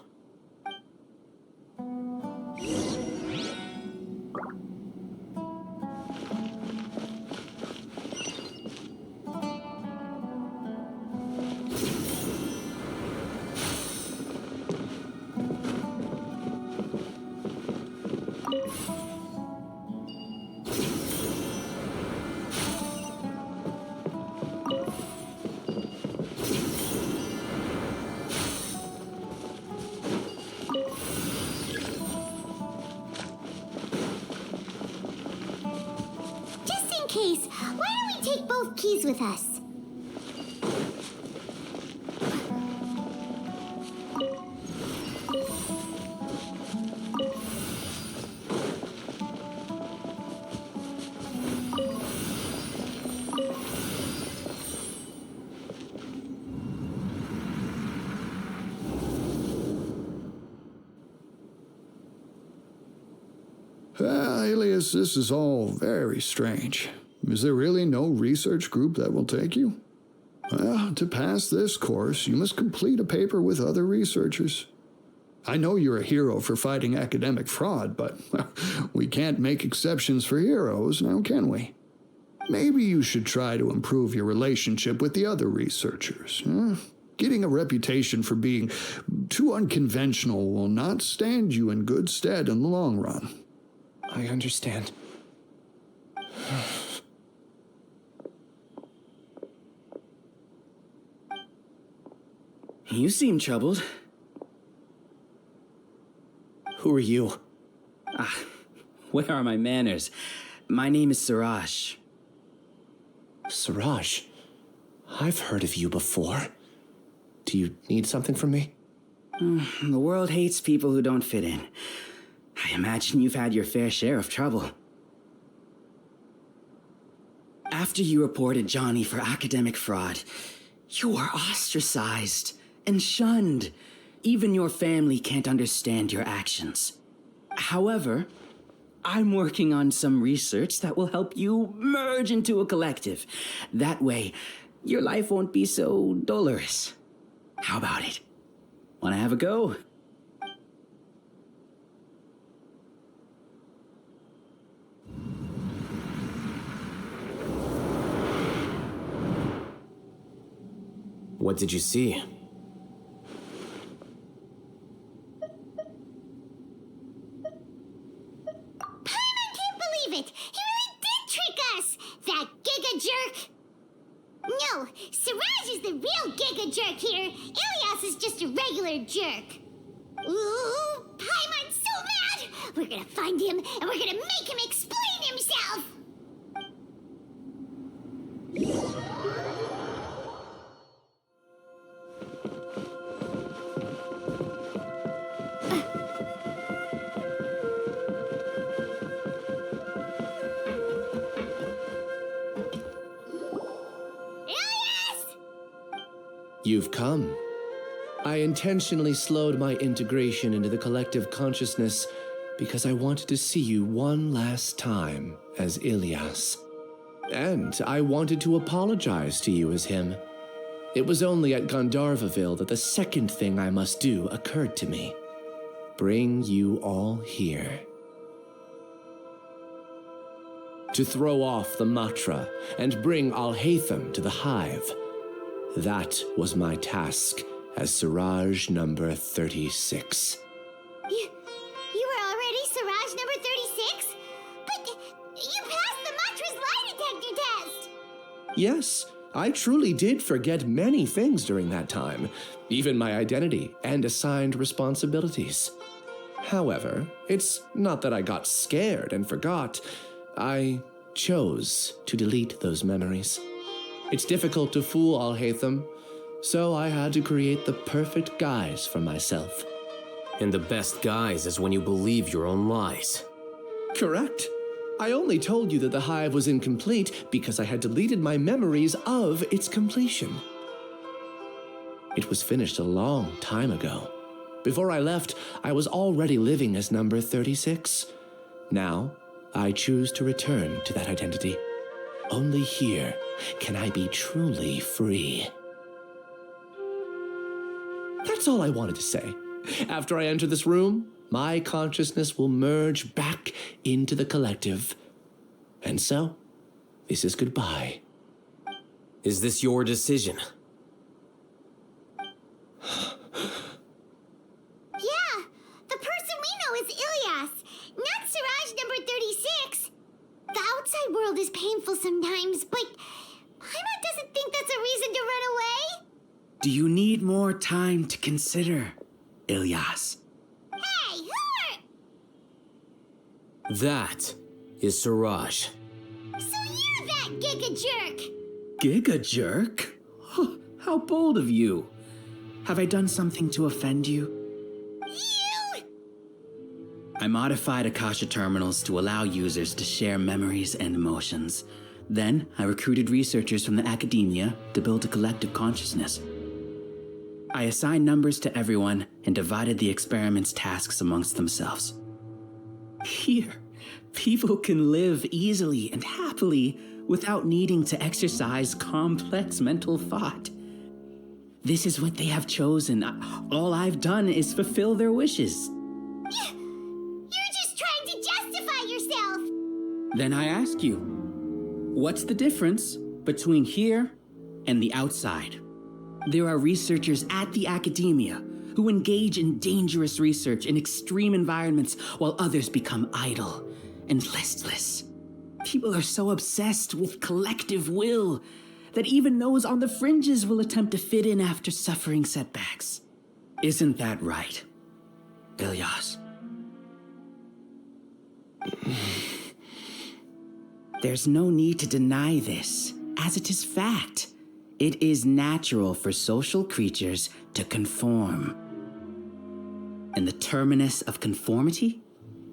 Case, why don't we take both keys with us? Ilyas, this is all very strange. Is there really no research group that will take you? Well, to pass this course, you must complete a paper with other researchers. I know you're a hero for fighting academic fraud, but we can't make exceptions for heroes, now can we? Maybe you should try to improve your relationship with the other researchers. Getting a reputation for being too unconventional will not stand you in good stead in the long run. I understand. You seem troubled. Who are you? Where are my manners? My name is Siraj. Siraj? I've heard of you before. Do you need something from me? The world hates people who don't fit in. I imagine you've had your fair share of trouble. After you reported Johnny for academic fraud, you were ostracized and shunned. Even your family can't understand your actions. However, I'm working on some research that will help you merge into a collective. That way, your life won't be so dolorous. How about it? Wanna have a go? What did you see? He really did trick us! That giga jerk! No, Siraj is the real giga jerk here. Ilyas is just a regular jerk. Ooh, Paimon's so mad! We're gonna find him and we're gonna make him explain himself! You've come. I intentionally slowed my integration into the collective consciousness because I wanted to see you one last time as Ilyas. And I wanted to apologize to you as him. It was only at Gandharvaville that the second thing I must do occurred to me. Bring you all here. to throw off the Matra and bring Alhaitham to the hive. That was my task as Siraj number 36. You were already Siraj number 36? But you passed the Matra's lie detector test! Yes, I truly did forget many things during that time, even my identity and assigned responsibilities. However, it's not that I got scared and forgot. I chose to delete those memories. It's difficult to fool Alhaitham, so I had to create the perfect guise for myself. And the best guise is when you believe your own lies. Correct. I only told you that the hive was incomplete because I had deleted my memories of its completion. It was finished a long time ago. Before I left, I was already living as number 36. Now, I choose to return to that identity. Only here can I be truly free. That's all I wanted to say. After I enter this room, my consciousness will merge back into the collective. And so, this is goodbye. Is this your decision? Yeah, the person we know is Ilyas, not Siraj number 36. The outside world is painful sometimes, but Paimon doesn't think that's a reason to run away. Do you need more time to consider, Ilyas? Hey, who are... That is Siraj. So you're that giga jerk! Giga jerk? How bold of you. Have I done something to offend you? You! I modified Akasha terminals to allow users to share memories and emotions. Then, I recruited researchers from the academia to build a collective consciousness. I assigned numbers to everyone and divided the experiment's tasks amongst themselves. Here, people can live easily and happily without needing to exercise complex mental thought. This is what they have chosen. All I've done is fulfill their wishes. You're just trying to justify yourself! Then I ask you, what's the difference between here and the outside? There are researchers at the academia who engage in dangerous research in extreme environments while others become idle and listless. People are so obsessed with collective will that even those on the fringes will attempt to fit in after suffering setbacks. Isn't that right, Ilyas? There's no need to deny this, as it is fact. It is natural for social creatures to conform. And the terminus of conformity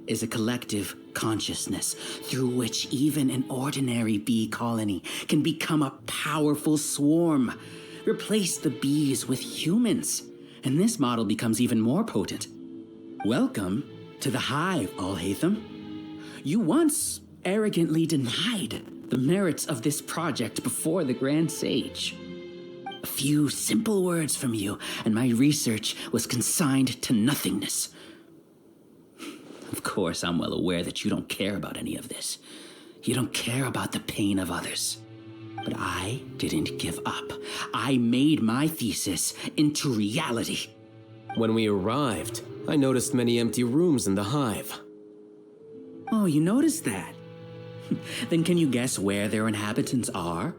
is a collective consciousness through which even an ordinary bee colony can become a powerful swarm. Replace the bees with humans, and this model becomes even more potent. Welcome to the hive, Alhaitham. You once arrogantly denied the merits of this project before the Grand Sage. A few simple words from you, and my research was consigned to nothingness. Of course, I'm well aware that you don't care about any of this. You don't care about the pain of others. But I didn't give up. I made my thesis into reality. When we arrived, I noticed many empty rooms in the hive. Oh, you noticed that? Then can you guess where their inhabitants are?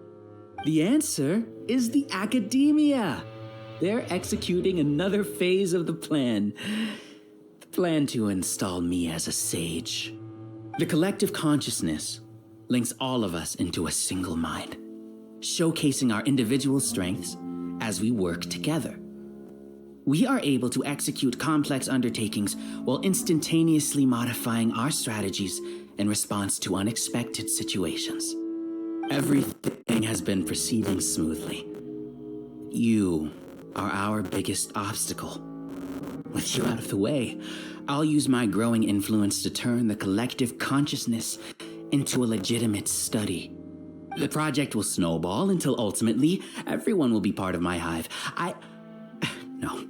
The answer is the academia. They're executing another phase of the plan. The plan to install me as a sage. The collective consciousness links all of us into a single mind, showcasing our individual strengths as we work together. We are able to execute complex undertakings while instantaneously modifying our strategies in response to unexpected situations. Everything has been proceeding smoothly. You are our biggest obstacle. With you out of the way, I'll use my growing influence to turn the collective consciousness into a legitimate study. The project will snowball until ultimately everyone will be part of my hive. No.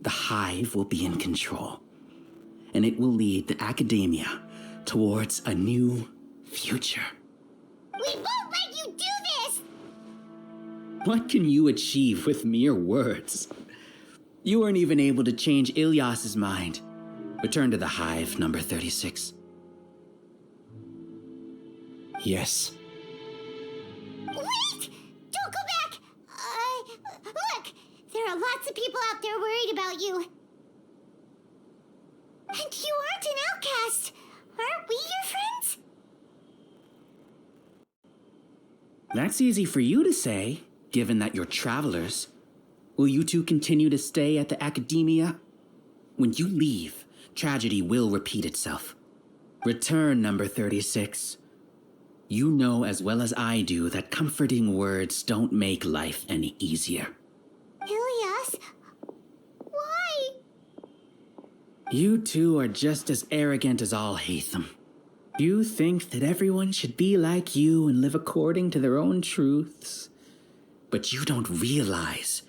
The hive will be in control. And it will lead the academia towards a new future. We won't let you do this! What can you achieve with mere words? You weren't even able to change Ilyas's mind. Return to the hive, number 36. Yes. Wait! Don't go back! Look! There are lots of people out there worried about you. And you aren't an outcast. Aren't we your friends? That's easy for you to say, given that you're travelers. Will you two continue to stay at the academia? When you leave, tragedy will repeat itself. Return, number 36. You know as well as I do that comforting words don't make life any easier. Ilyas? Why? You two are just as arrogant as Alhaitham. You think that everyone should be like you and live according to their own truths. But you don't realize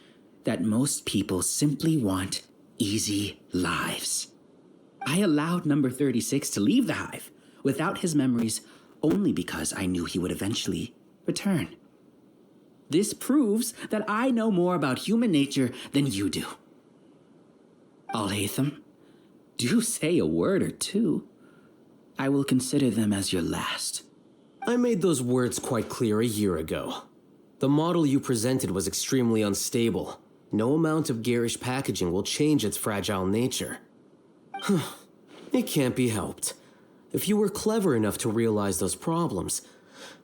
that most people simply want easy lives. I allowed number 36 to leave the hive without his memories only because I knew he would eventually return. This proves that I know more about human nature than you do. Alhaitham, do say a word or two. I will consider them as your last. I made those words quite clear a year ago. The model you presented was extremely unstable. No amount of garish packaging will change its fragile nature. It can't be helped. If you were clever enough to realize those problems,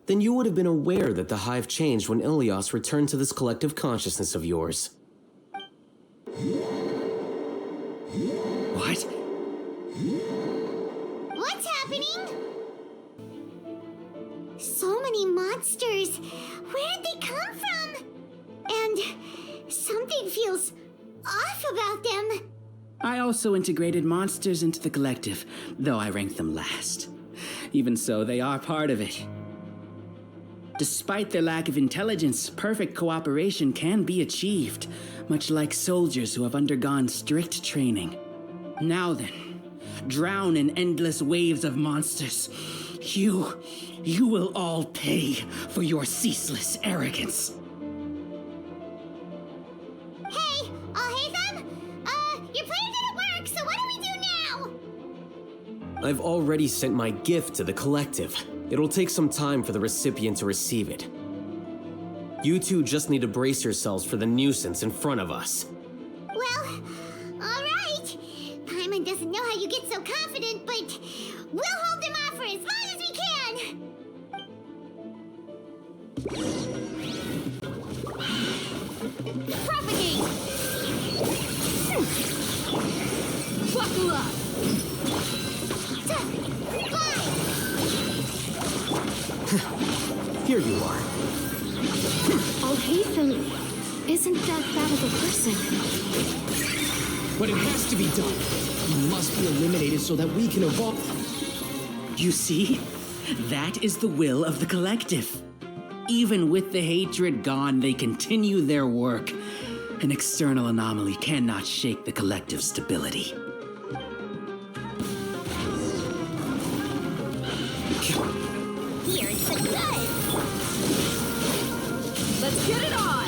then you would have been aware that the hive changed when Ilyas returned to this collective consciousness of yours. What? What's happening? So many monsters. Where did they come from? And something feels off about them. I also integrated monsters into the collective, though I ranked them last. Even so, they are part of it. Despite their lack of intelligence, perfect cooperation can be achieved, much like soldiers who have undergone strict training. Now then, drown in endless waves of monsters. You will all pay for your ceaseless arrogance. Hey, Alhaitham! Your plan didn't work, so what do we do now? I've already sent my gift to the collective. It'll take some time for the recipient to receive it. You two just need to brace yourselves for the nuisance in front of us. Well, alright. Paimon doesn't know how you get so confident, but we'll hold them off for as long as we can! Propagate! Buckle up! Here you are. Alhaitham isn't that bad of a person. But it has to be done. He must be eliminated so that we can evolve. You see? That is the will of the collective. Even with the hatred gone, they continue their work. An external anomaly cannot shake the collective's stability. Here's the good! Let's get it on!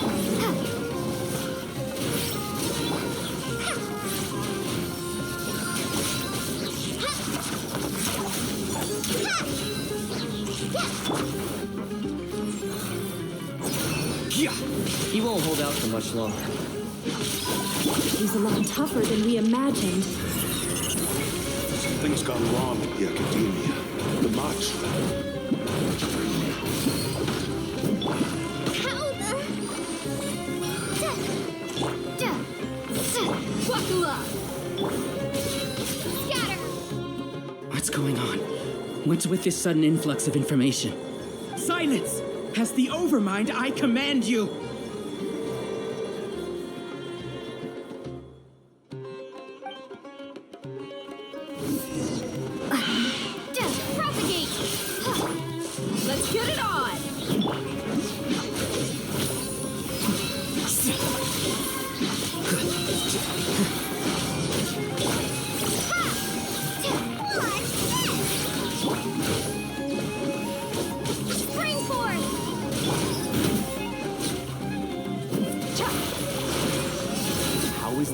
He won't hold out for much longer. He's a lot tougher than we imagined. Something's gone wrong at the academia. The Matra. Buckle up! Scatter! What's going on? What's with this sudden influx of information? Silence! As the Overmind, I command you! Propagate! Let's get it on!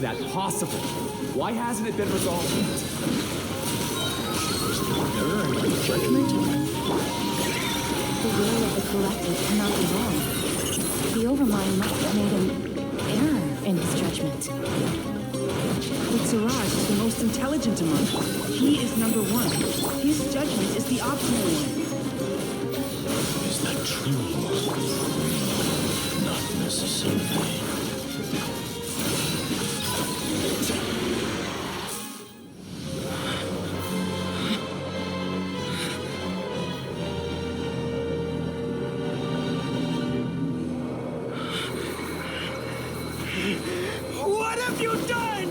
that possible? Why hasn't it been resolved yet? The will of the collective cannot be wrong. The Overmind must have made an error in his judgment. But Siraj is the most intelligent among them. He is number one. His judgment is the optimal one. Is that true? Not necessarily. What have you done?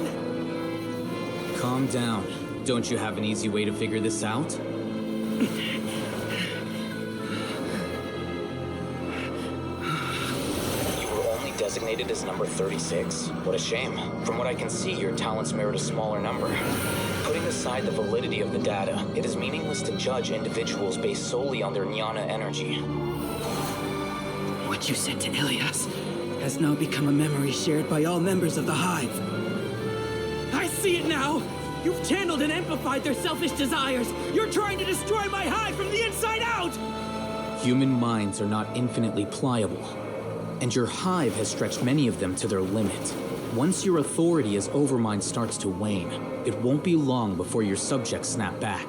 Calm down. Don't you have an easy way to figure this out? You were only designated as number 36? What a shame. From what I can see, your talents merit a smaller number. Putting aside the validity of the data, it is meaningless to judge individuals based solely on their jnana energy. What you said to Ilyas has now become a memory shared by all members of the Hive. I see it now! You've channeled and amplified their selfish desires! You're trying to destroy my Hive from the inside out! Human minds are not infinitely pliable, and your Hive has stretched many of them to their limit. Once your authority as Overmind starts to wane, it won't be long before your subjects snap back.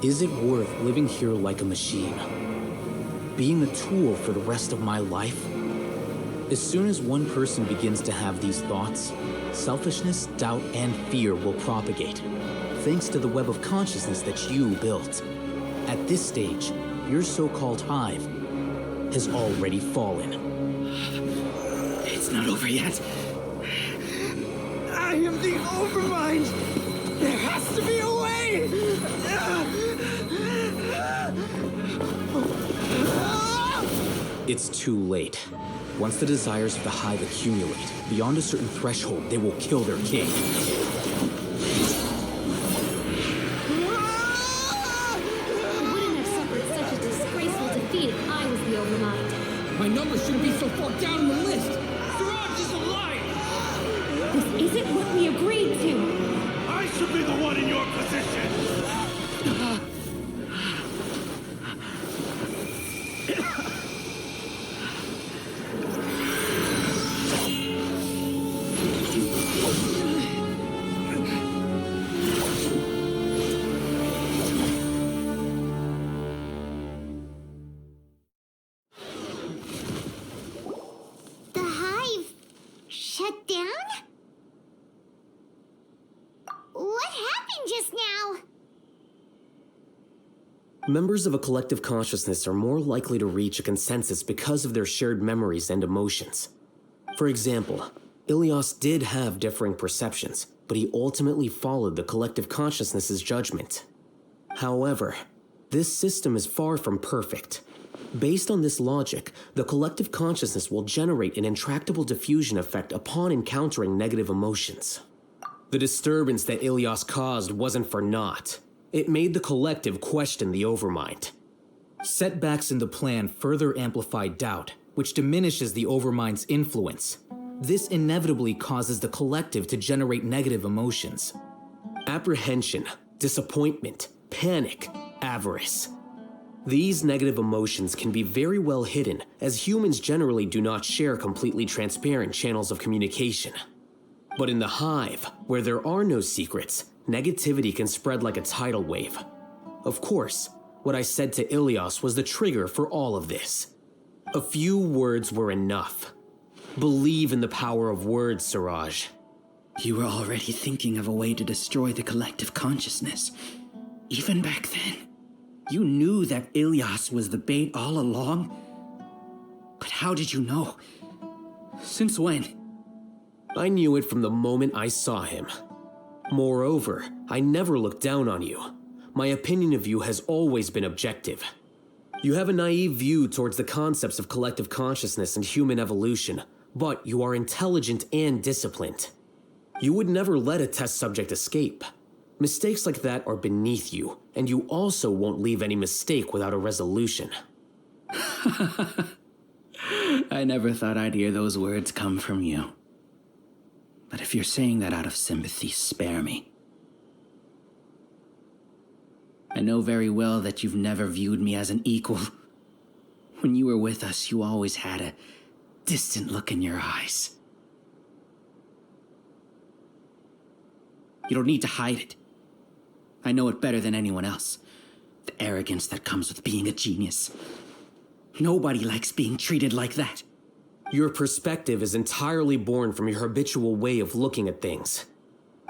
Is it worth living here like a machine? Being a tool for the rest of my life? As soon as one person begins to have these thoughts, selfishness, doubt, and fear will propagate, thanks to the web of consciousness that you built. At this stage, your so-called Hive has already fallen. It's not over yet. I am the Overmind! There has to be a way! It's too late. Once the desires of the Hive accumulate, beyond a certain threshold, they will kill their king. I wouldn't have suffered such a disgraceful defeat if I was the Overmind. My number shouldn't be so far down in the list. Siraj is a liar! This isn't what we agreed to. I should be the one in your position! The Hive shut down? What happened just now? Members of a collective consciousness are more likely to reach a consensus because of their shared memories and emotions. For example, Ilyas did have differing perceptions, but he ultimately followed the collective consciousness's judgment. However, this system is far from perfect. Based on this logic, the collective consciousness will generate an intractable diffusion effect upon encountering negative emotions. The disturbance that Ilyas caused wasn't for naught. It made the collective question the Overmind. Setbacks in the plan further amplify doubt, which diminishes the Overmind's influence. This inevitably causes the collective to generate negative emotions. Apprehension, disappointment, panic, avarice. These negative emotions can be very well hidden, as humans generally do not share completely transparent channels of communication. But in the Hive, where there are no secrets, negativity can spread like a tidal wave. Of course, what I said to Ilyas was the trigger for all of this. A few words were enough. Believe in the power of words, Siraj. You were already thinking of a way to destroy the collective consciousness. Even back then. You knew that Ilyas was the bait all along? But how did you know? Since when? I knew it from the moment I saw him. Moreover, I never looked down on you. My opinion of you has always been objective. You have a naive view towards the concepts of collective consciousness and human evolution, but you are intelligent and disciplined. You would never let a test subject escape. Mistakes like that are beneath you, and you also won't leave any mistake without a resolution. I never thought I'd hear those words come from you. But if you're saying that out of sympathy, spare me. I know very well that you've never viewed me as an equal. When you were with us, you always had a distant look in your eyes. You don't need to hide it. I know it better than anyone else. The arrogance that comes with being a genius. Nobody likes being treated like that. Your perspective is entirely born from your habitual way of looking at things.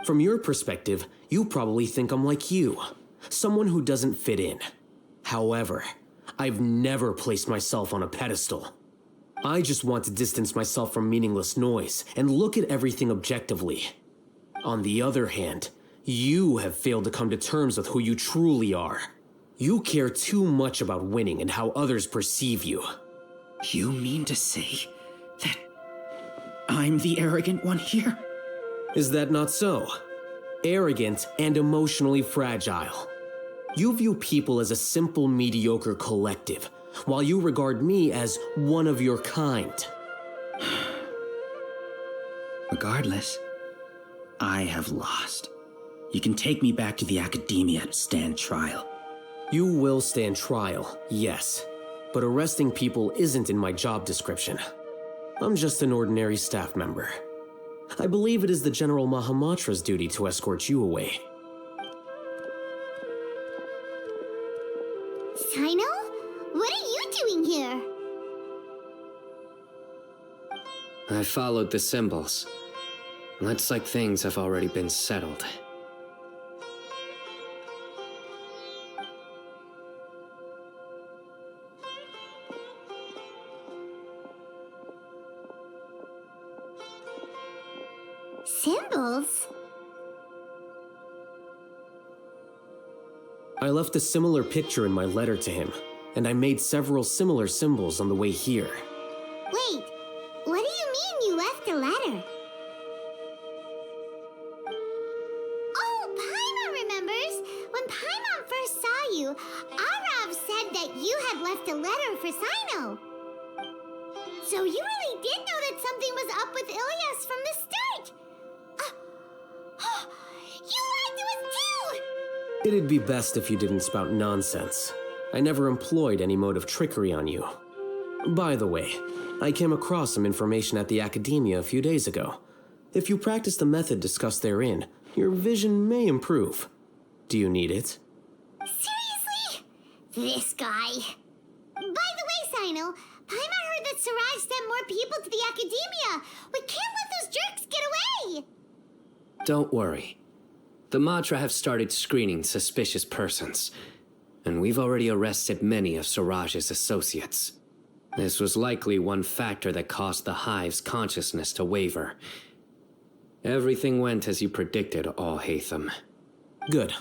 From your perspective, you probably think I'm like you, someone who doesn't fit in. However, I've never placed myself on a pedestal. I just want to distance myself from meaningless noise and look at everything objectively. On the other hand, you have failed to come to terms with who you truly are. You care too much about winning and how others perceive you. You mean to say that I'm the arrogant one here? Is that not so? Arrogant and emotionally fragile. You view people as a simple, mediocre collective, while you regard me as one of your kind. Regardless, I have lost. You can take me back to the academia to stand trial. You will stand trial, yes. But arresting people isn't in my job description. I'm just an ordinary staff member. I believe it is the General Mahamatra's duty to escort you away. Sino? What are you doing here? I followed the symbols. Looks like things have already been settled. Symbols? I left a similar picture in my letter to him, and I made several similar symbols on the way here. Wait, what do you mean you left a letter? Oh, Paimon remembers! When Paimon first saw you, Arav said that you had left a letter for Sino. So you really did know that something was up with Ilyas from the start! You lied to us too! It'd be best if you didn't spout nonsense. I never employed any mode of trickery on you. By the way, I came across some information at the academia a few days ago. If you practice the method discussed therein, your vision may improve. Do you need it? Seriously? This guy. By the way, Sino, Paimon heard that Siraj sent more people to the academia. We can't let those jerks get away! Don't worry. The Matra have started screening suspicious persons, and we've already arrested many of Siraj's associates. This was likely one factor that caused the Hive's consciousness to waver. Everything went as you predicted, Alhaitham. Good.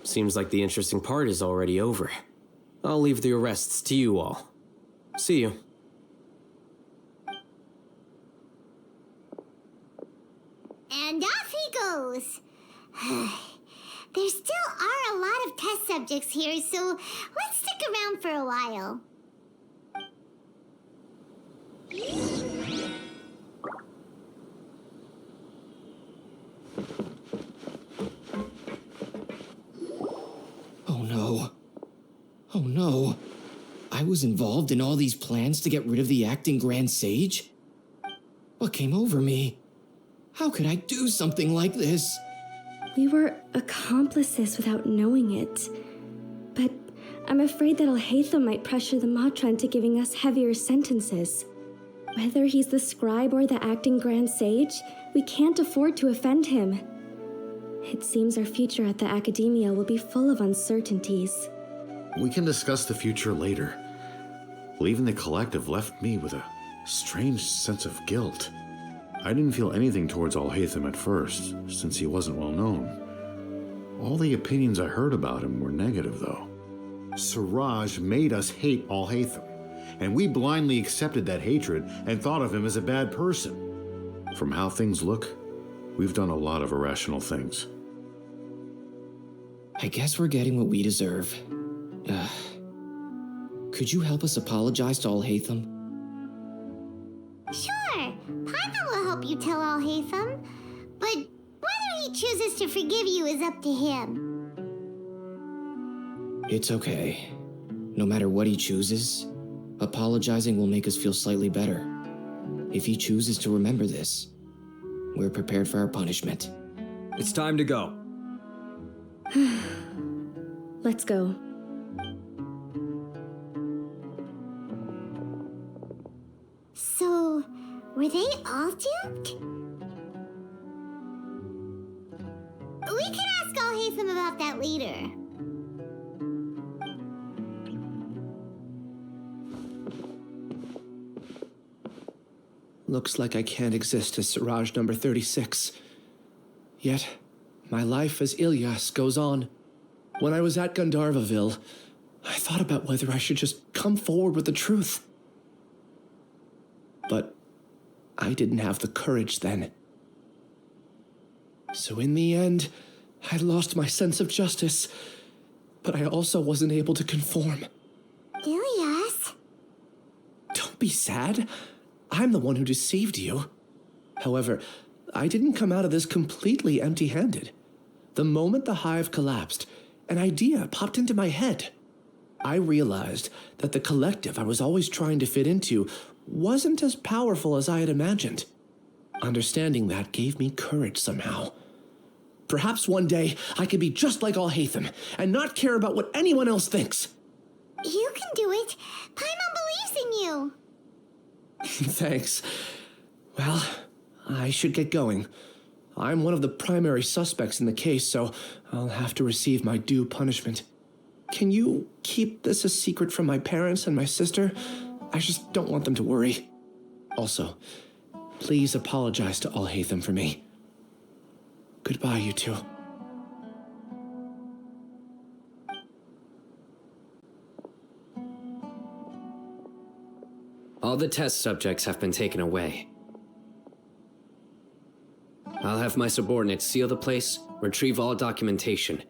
Seems like the interesting part is already over. I'll leave the arrests to you all. See you. And off he goes. There still are a lot of test subjects here, so let's stick around for a while. Oh no. Oh no. I was involved in all these plans to get rid of the acting Grand Sage? What came over me? How could I do something like this? We were accomplices without knowing it. But I'm afraid that Alhaitham might pressure the Matra into giving us heavier sentences. Whether he's the scribe or the acting Grand Sage, we can't afford to offend him. It seems our future at the academia will be full of uncertainties. We can discuss the future later. Leaving the collective left me with a strange sense of guilt. I didn't feel anything towards Alhaitham at first, since he wasn't well known. All the opinions I heard about him were negative, though. Siraj made us hate Alhaitham, and we blindly accepted that hatred and thought of him as a bad person. From how things look, we've done a lot of irrational things. I guess we're getting what we deserve. Could you help us apologize to Alhaitham? Sure, Paimon will help help you tell Alhaitham, but whether he chooses to forgive you is up to him. It's okay. No matter what he chooses, apologizing will make us feel slightly better. If he chooses to remember this, we're prepared for our punishment. It's time to go. Let's go. So, were they all duped? We can ask Alhaitham about that later. Looks like I can't exist as Siraj number 36. Yet, my life as Ilyas goes on. When I was at Gandharvaville, I thought about whether I should just come forward with the truth. But I didn't have the courage then. So in the end, I lost my sense of justice, but I also wasn't able to conform. Ilyas? Don't be sad. I'm the one who deceived you. However, I didn't come out of this completely empty-handed. The moment the hive collapsed, an idea popped into my head. I realized that the collective I was always trying to fit into wasn't as powerful as I had imagined. Understanding that gave me courage somehow. Perhaps one day I could be just like Alhaitham and not care about what anyone else thinks. You can do it. Paimon believes in you. Thanks. Well, I should get going. I'm one of the primary suspects in the case, so I'll have to receive my due punishment. Can you keep this a secret from my parents and my sister? I just don't want them to worry. Also, please apologize to Alhaitham for me. Goodbye, you two. All the test subjects have been taken away. I'll have my subordinates seal the place, retrieve all documentation,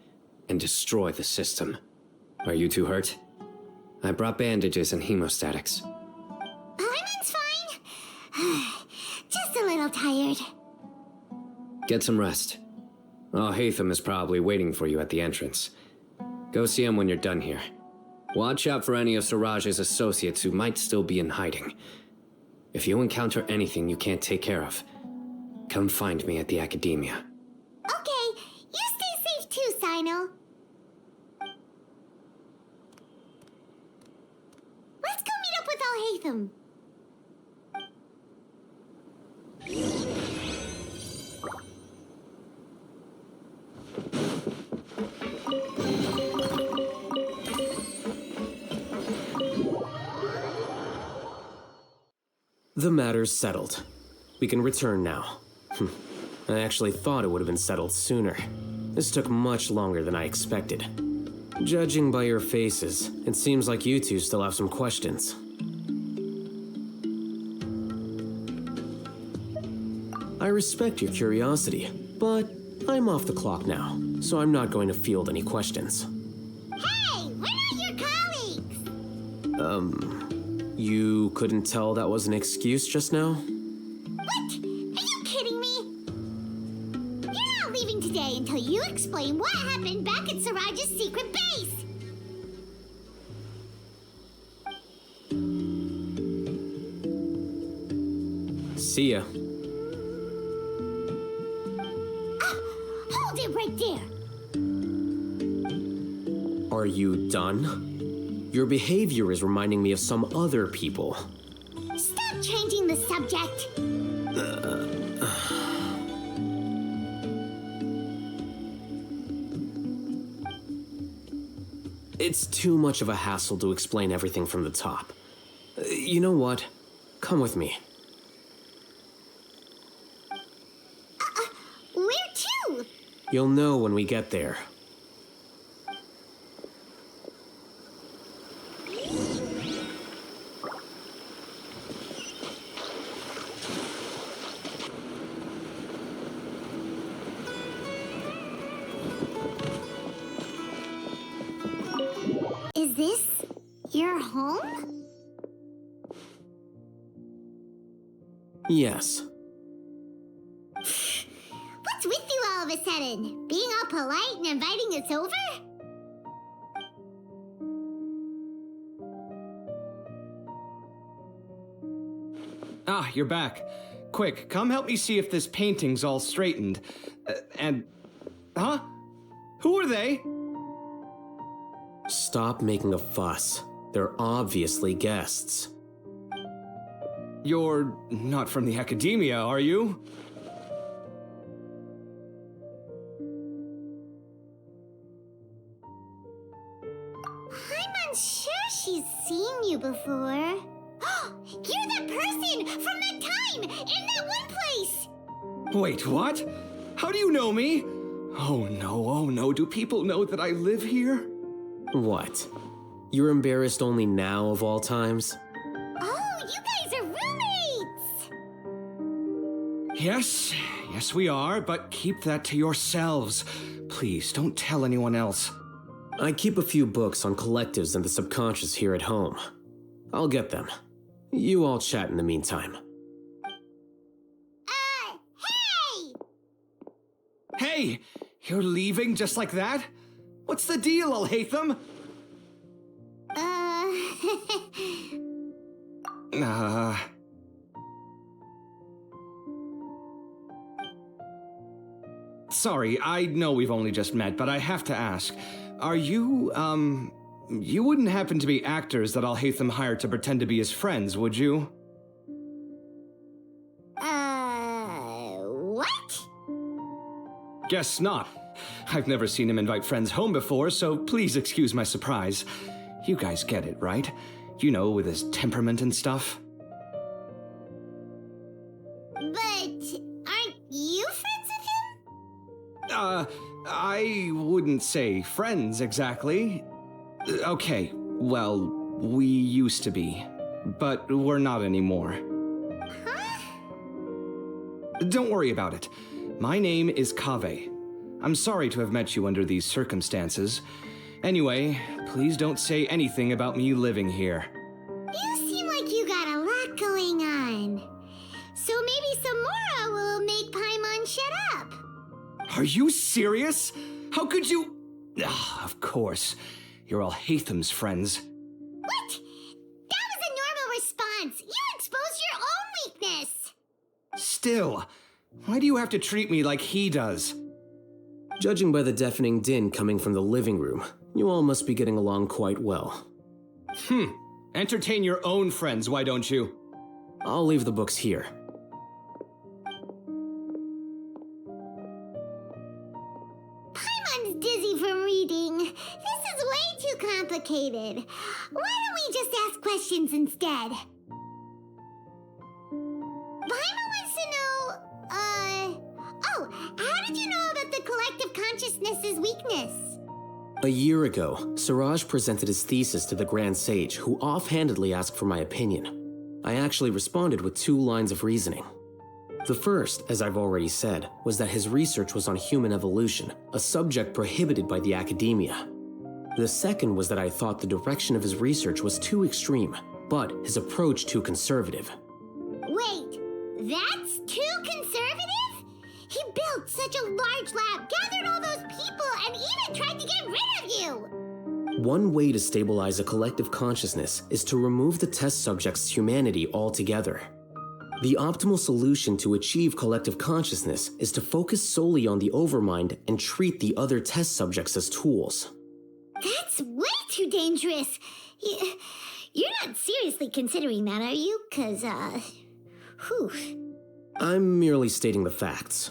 and destroy the system. Are you two hurt? I brought bandages and hemostatics. Paimon's fine. Just a little tired. Get some rest. Alhaitham is probably waiting for you at the entrance. Go see him when you're done here. Watch out for any of Siraj's associates who might still be in hiding. If you encounter anything you can't take care of, come find me at the Academia. Okay, you stay safe too, Sino. Let's go meet up with Alhaitham. The matter's settled. We can return now. I actually thought it would have been settled sooner. This took much longer than I expected. Judging by your faces, it seems like you two still have some questions. I respect your curiosity, but I'm off the clock now, so I'm not going to field any questions. Hey, we're not your colleagues! You couldn't tell that was an excuse just now? What? Are you kidding me? You're not leaving today until you explain what happened back at Siraj's secret base! See ya. Hold it right there! Are you done? Your behavior is reminding me of some other people. Stop changing the subject! It's too much of a hassle to explain everything from the top. You know what? Come with me. Where to? You'll know when we get there. Is this your home? Yes. all of a sudden? Being all polite and inviting us over? Ah, you're back. Quick, come help me see if this painting's all straightened. Huh? Who are they? Stop making a fuss. They're obviously guests. You're not from the academia, are you? I'm unsure she's seen you before. You're that person from that time in that one place! Wait, what? How do you know me? Oh no, do people know that I live here? What? You're embarrassed only now of all times? Oh, you guys are roommates! Yes, we are, but keep that to yourselves. Please, don't tell anyone else. I keep a few books on collectives and the subconscious here at home. I'll get them. You all chat in the meantime. Hey! Hey! You're leaving just like that? What's the deal, Alhaitham? Sorry, I know we've only just met, but I have to ask. Are you, you wouldn't happen to be actors that Alhaitham hired to pretend to be his friends, would you? What? Guess not. I've never seen him invite friends home before, so please excuse my surprise. You guys get it, right? You know, with his temperament and stuff. But aren't you friends with him? I wouldn't say friends exactly. Okay, well, we used to be, but we're not anymore. Huh? Don't worry about it. My name is Kaveh. I'm sorry to have met you under these circumstances. Anyway, please don't say anything about me living here. You seem like you got a lot going on. So maybe Samora will make Paimon shut up. Are you serious? How could you? Of course. You're Alhaitham's friends. What? That was a normal response. You exposed your own weakness. Still, why do you have to treat me like he does? Judging by the deafening din coming from the living room, you all must be getting along quite well. Entertain your own friends, why don't you? I'll leave the books here. Paimon's dizzy from reading. This is way too complicated. Why don't we just ask questions instead? Paimon wants to know, how did you know about the collective consciousness's weakness? A year ago, Siraj presented his thesis to the Grand Sage, who offhandedly asked for my opinion. I actually responded with 2 lines of reasoning. The first, as I've already said, was that his research was on human evolution, a subject prohibited by the academia. The second was that I thought the direction of his research was too extreme, but his approach too conservative. Wait, that's too conservative? He built such a large lab, gathered all those people, and even tried to get rid of you! One way to stabilize a collective consciousness is to remove the test subject's humanity altogether. The optimal solution to achieve collective consciousness is to focus solely on the overmind and treat the other test subjects as tools. That's way too dangerous. You're not seriously considering that, are you? 'Cause, I'm merely stating the facts.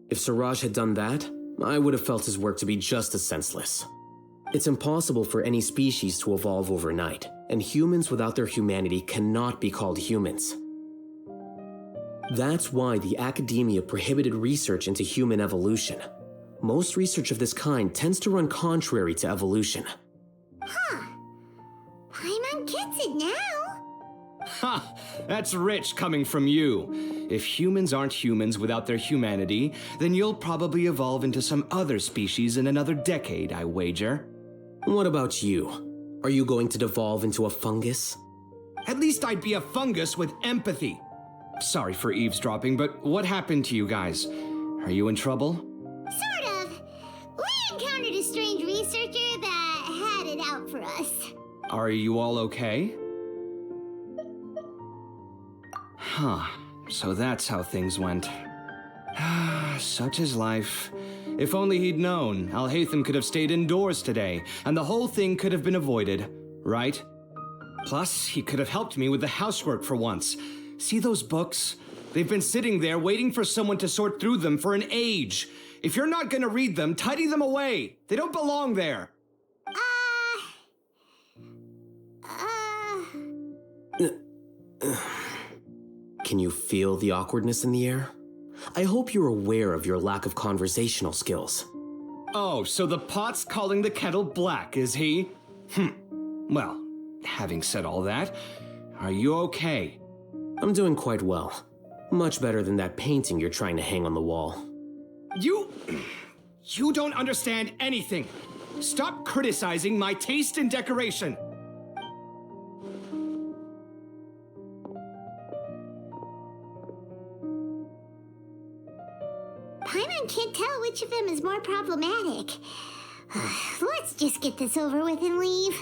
If Siraj had done that, I would have felt his work to be just as senseless. It's impossible for any species to evolve overnight, and humans without their humanity cannot be called humans. That's why the academia prohibited research into human evolution. Most research of this kind tends to run contrary to evolution. Paimon gets it now. Ha! That's rich coming from you. If humans aren't humans without their humanity, then you'll probably evolve into some other species in another decade, I wager. What about you? Are you going to devolve into a fungus? At least I'd be a fungus with empathy. Sorry for eavesdropping, but what happened to you guys? Are you in trouble? Are you all okay? Huh. So that's how things went. Such is life. If only he'd known, Alhaitham could have stayed indoors today, and the whole thing could have been avoided, right? Plus, he could have helped me with the housework for once. See those books? They've been sitting there waiting for someone to sort through them for an age. If you're not gonna read them, tidy them away. They don't belong there. Can you feel the awkwardness in the air? I hope you're aware of your lack of conversational skills. Oh, so the pot's calling the kettle black, is he? Well, having said all that, are you okay? I'm doing quite well. Much better than that painting you're trying to hang on the wall. You don't understand anything. Stop criticizing my taste in decoration. Paimon can't tell which of them is more problematic. Let's just get this over with and leave.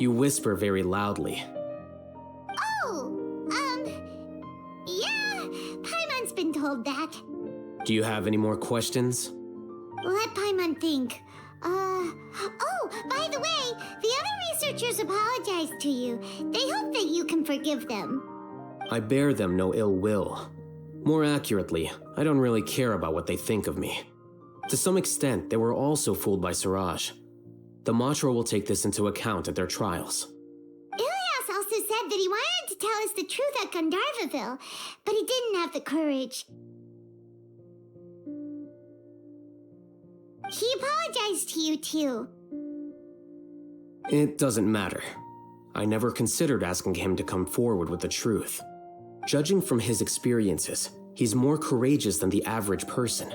You whisper very loudly. Yeah, Paimon's been told that. Do you have any more questions? Let Paimon think. Oh, by the way, the other researchers apologized to you. They hope that you can forgive them. I bear them no ill will. More accurately, I don't really care about what they think of me. To some extent, they were also fooled by Siraj. The Matra will take this into account at their trials. Ilyas also said that he wanted to tell us the truth at Gandharvaville, but he didn't have the courage. He apologized to you too. It doesn't matter. I never considered asking him to come forward with the truth. Judging from his experiences, he's more courageous than the average person.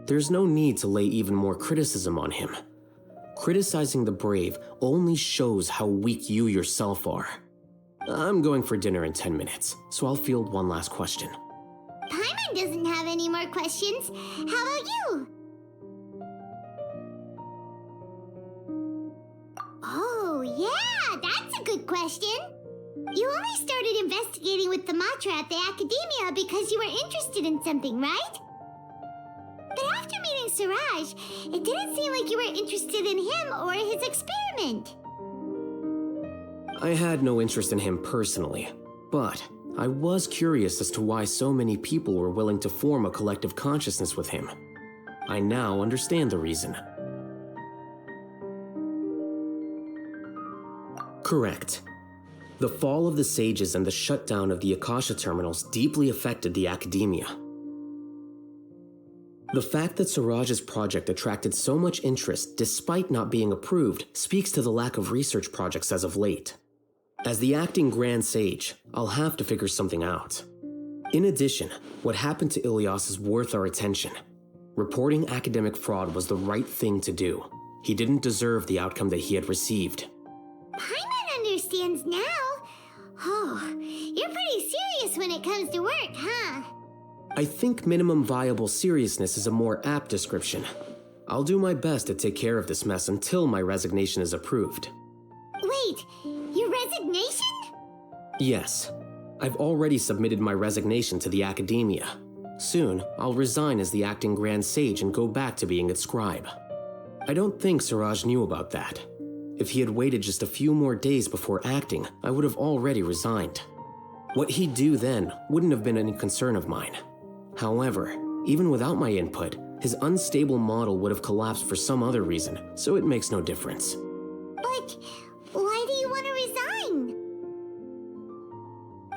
There's no need to lay even more criticism on him. Criticizing the brave only shows how weak you yourself are. I'm going for dinner in 10 minutes, so I'll field one last question. Paimon doesn't have any more questions. How about you? Oh, yeah, that's a good question. You only started investigating with the Matra at the Academia because you were interested in something, right? But after meeting Siraj, it didn't seem like you were interested in him or his experiment. I had no interest in him personally, but I was curious as to why so many people were willing to form a collective consciousness with him. I now understand the reason. Correct. The fall of the sages and the shutdown of the Akasha terminals deeply affected the Academia. The fact that Siraj's project attracted so much interest despite not being approved speaks to the lack of research projects as of late. As the acting Grand Sage, I'll have to figure something out. In addition, what happened to Ilyas is worth our attention. Reporting academic fraud was the right thing to do. He didn't deserve the outcome that he had received. Paimon understands now. Oh, you're pretty serious when it comes to work, huh? I think minimum viable seriousness is a more apt description. I'll do my best to take care of this mess until my resignation is approved. Wait, your resignation? Yes. I've already submitted my resignation to the Academia. Soon, I'll resign as the acting Grand Sage and go back to being its scribe. I don't think Siraj knew about that. If he had waited just a few more days before acting, I would have already resigned. What he'd do then wouldn't have been any concern of mine. However, even without my input, his unstable model would have collapsed for some other reason, so it makes no difference. But why do you want to resign?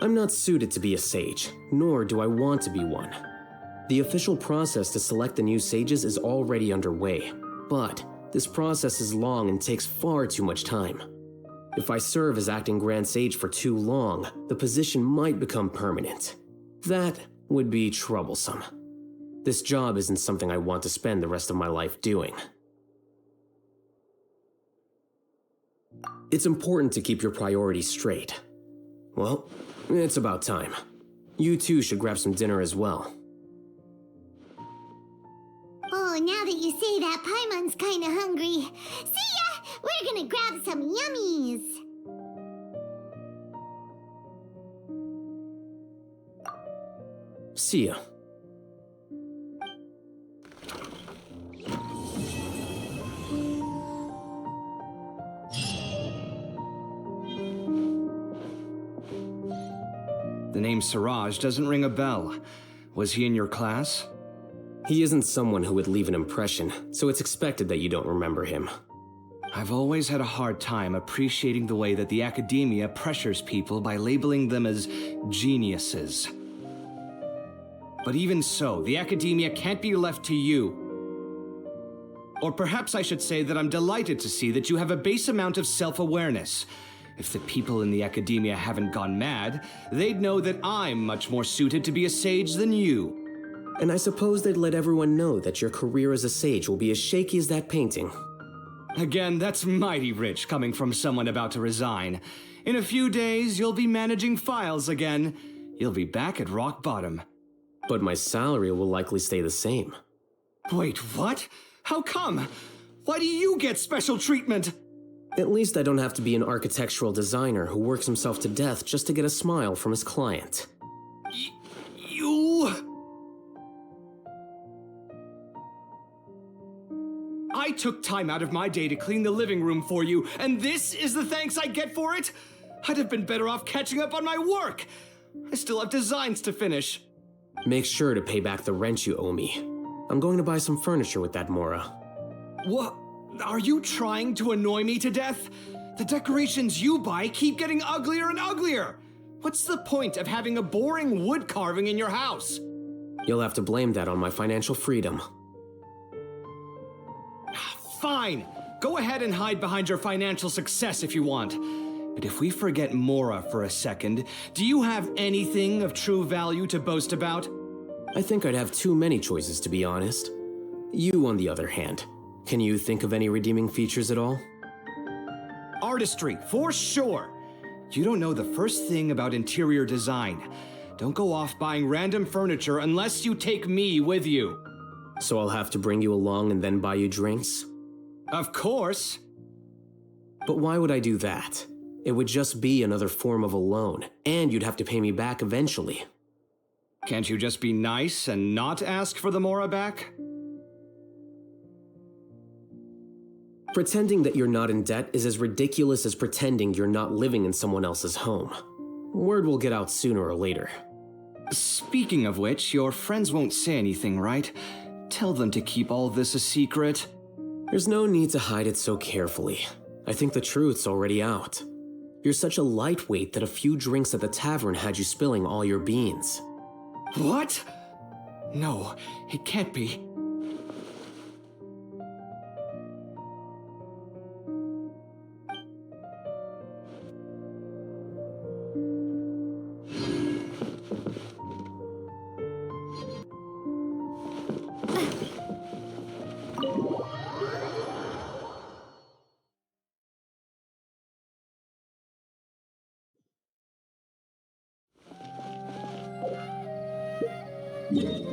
I'm not suited to be a sage, nor do I want to be one. The official process to select the new sages is already underway, but this process is long and takes far too much time. If I serve as acting Grand Sage for too long, the position might become permanent. That would be troublesome. This job isn't something I want to spend the rest of my life doing. It's important to keep your priorities straight. Well, it's about time. You two should grab some dinner as well. Oh, now that you say that, Paimon kinda hungry. See ya! We're gonna grab some yummies. See ya. The name Siraj doesn't ring a bell. Was he in your class? He isn't someone who would leave an impression, so it's expected that you don't remember him. I've always had a hard time appreciating the way that the academia pressures people by labeling them as geniuses. But even so, the academia can't be left to you. Or perhaps I should say that I'm delighted to see that you have a base amount of self-awareness. If the people in the academia haven't gone mad, they'd know that I'm much more suited to be a sage than you. And I suppose they'd let everyone know that your career as a sage will be as shaky as that painting. Again, that's mighty rich coming from someone about to resign. In a few days, you'll be managing files again. You'll be back at rock bottom. But my salary will likely stay the same. Wait, what? How come? Why do you get special treatment? At least I don't have to be an architectural designer who works himself to death just to get a smile from his client. You... I took time out of my day to clean the living room for you, and this is the thanks I get for it? I'd have been better off catching up on my work. I still have designs to finish. Make sure to pay back the rent you owe me. I'm going to buy some furniture with that Mora. What? Are you trying to annoy me to death? The decorations you buy keep getting uglier and uglier. What's the point of having a boring wood carving in your house? You'll have to blame that on my financial freedom. Fine. Go ahead and hide behind your financial success if you want. But if we forget Mora for a second, do you have anything of true value to boast about? I think I'd have too many choices, to be honest. You, on the other hand, can you think of any redeeming features at all? Artistry, for sure. You don't know the first thing about interior design. Don't go off buying random furniture unless you take me with you. So I'll have to bring you along and then buy you drinks? Of course. But why would I do that? It would just be another form of a loan, and you'd have to pay me back eventually. Can't you just be nice and not ask for the Mora back? Pretending that you're not in debt is as ridiculous as pretending you're not living in someone else's home. Word will get out sooner or later. Speaking of which, your friends won't say anything, right? Tell them to keep all this a secret. There's no need to hide it so carefully. I think the truth's already out. You're such a lightweight that a few drinks at the tavern had you spilling all your beans. What? No, it can't be. Yeah.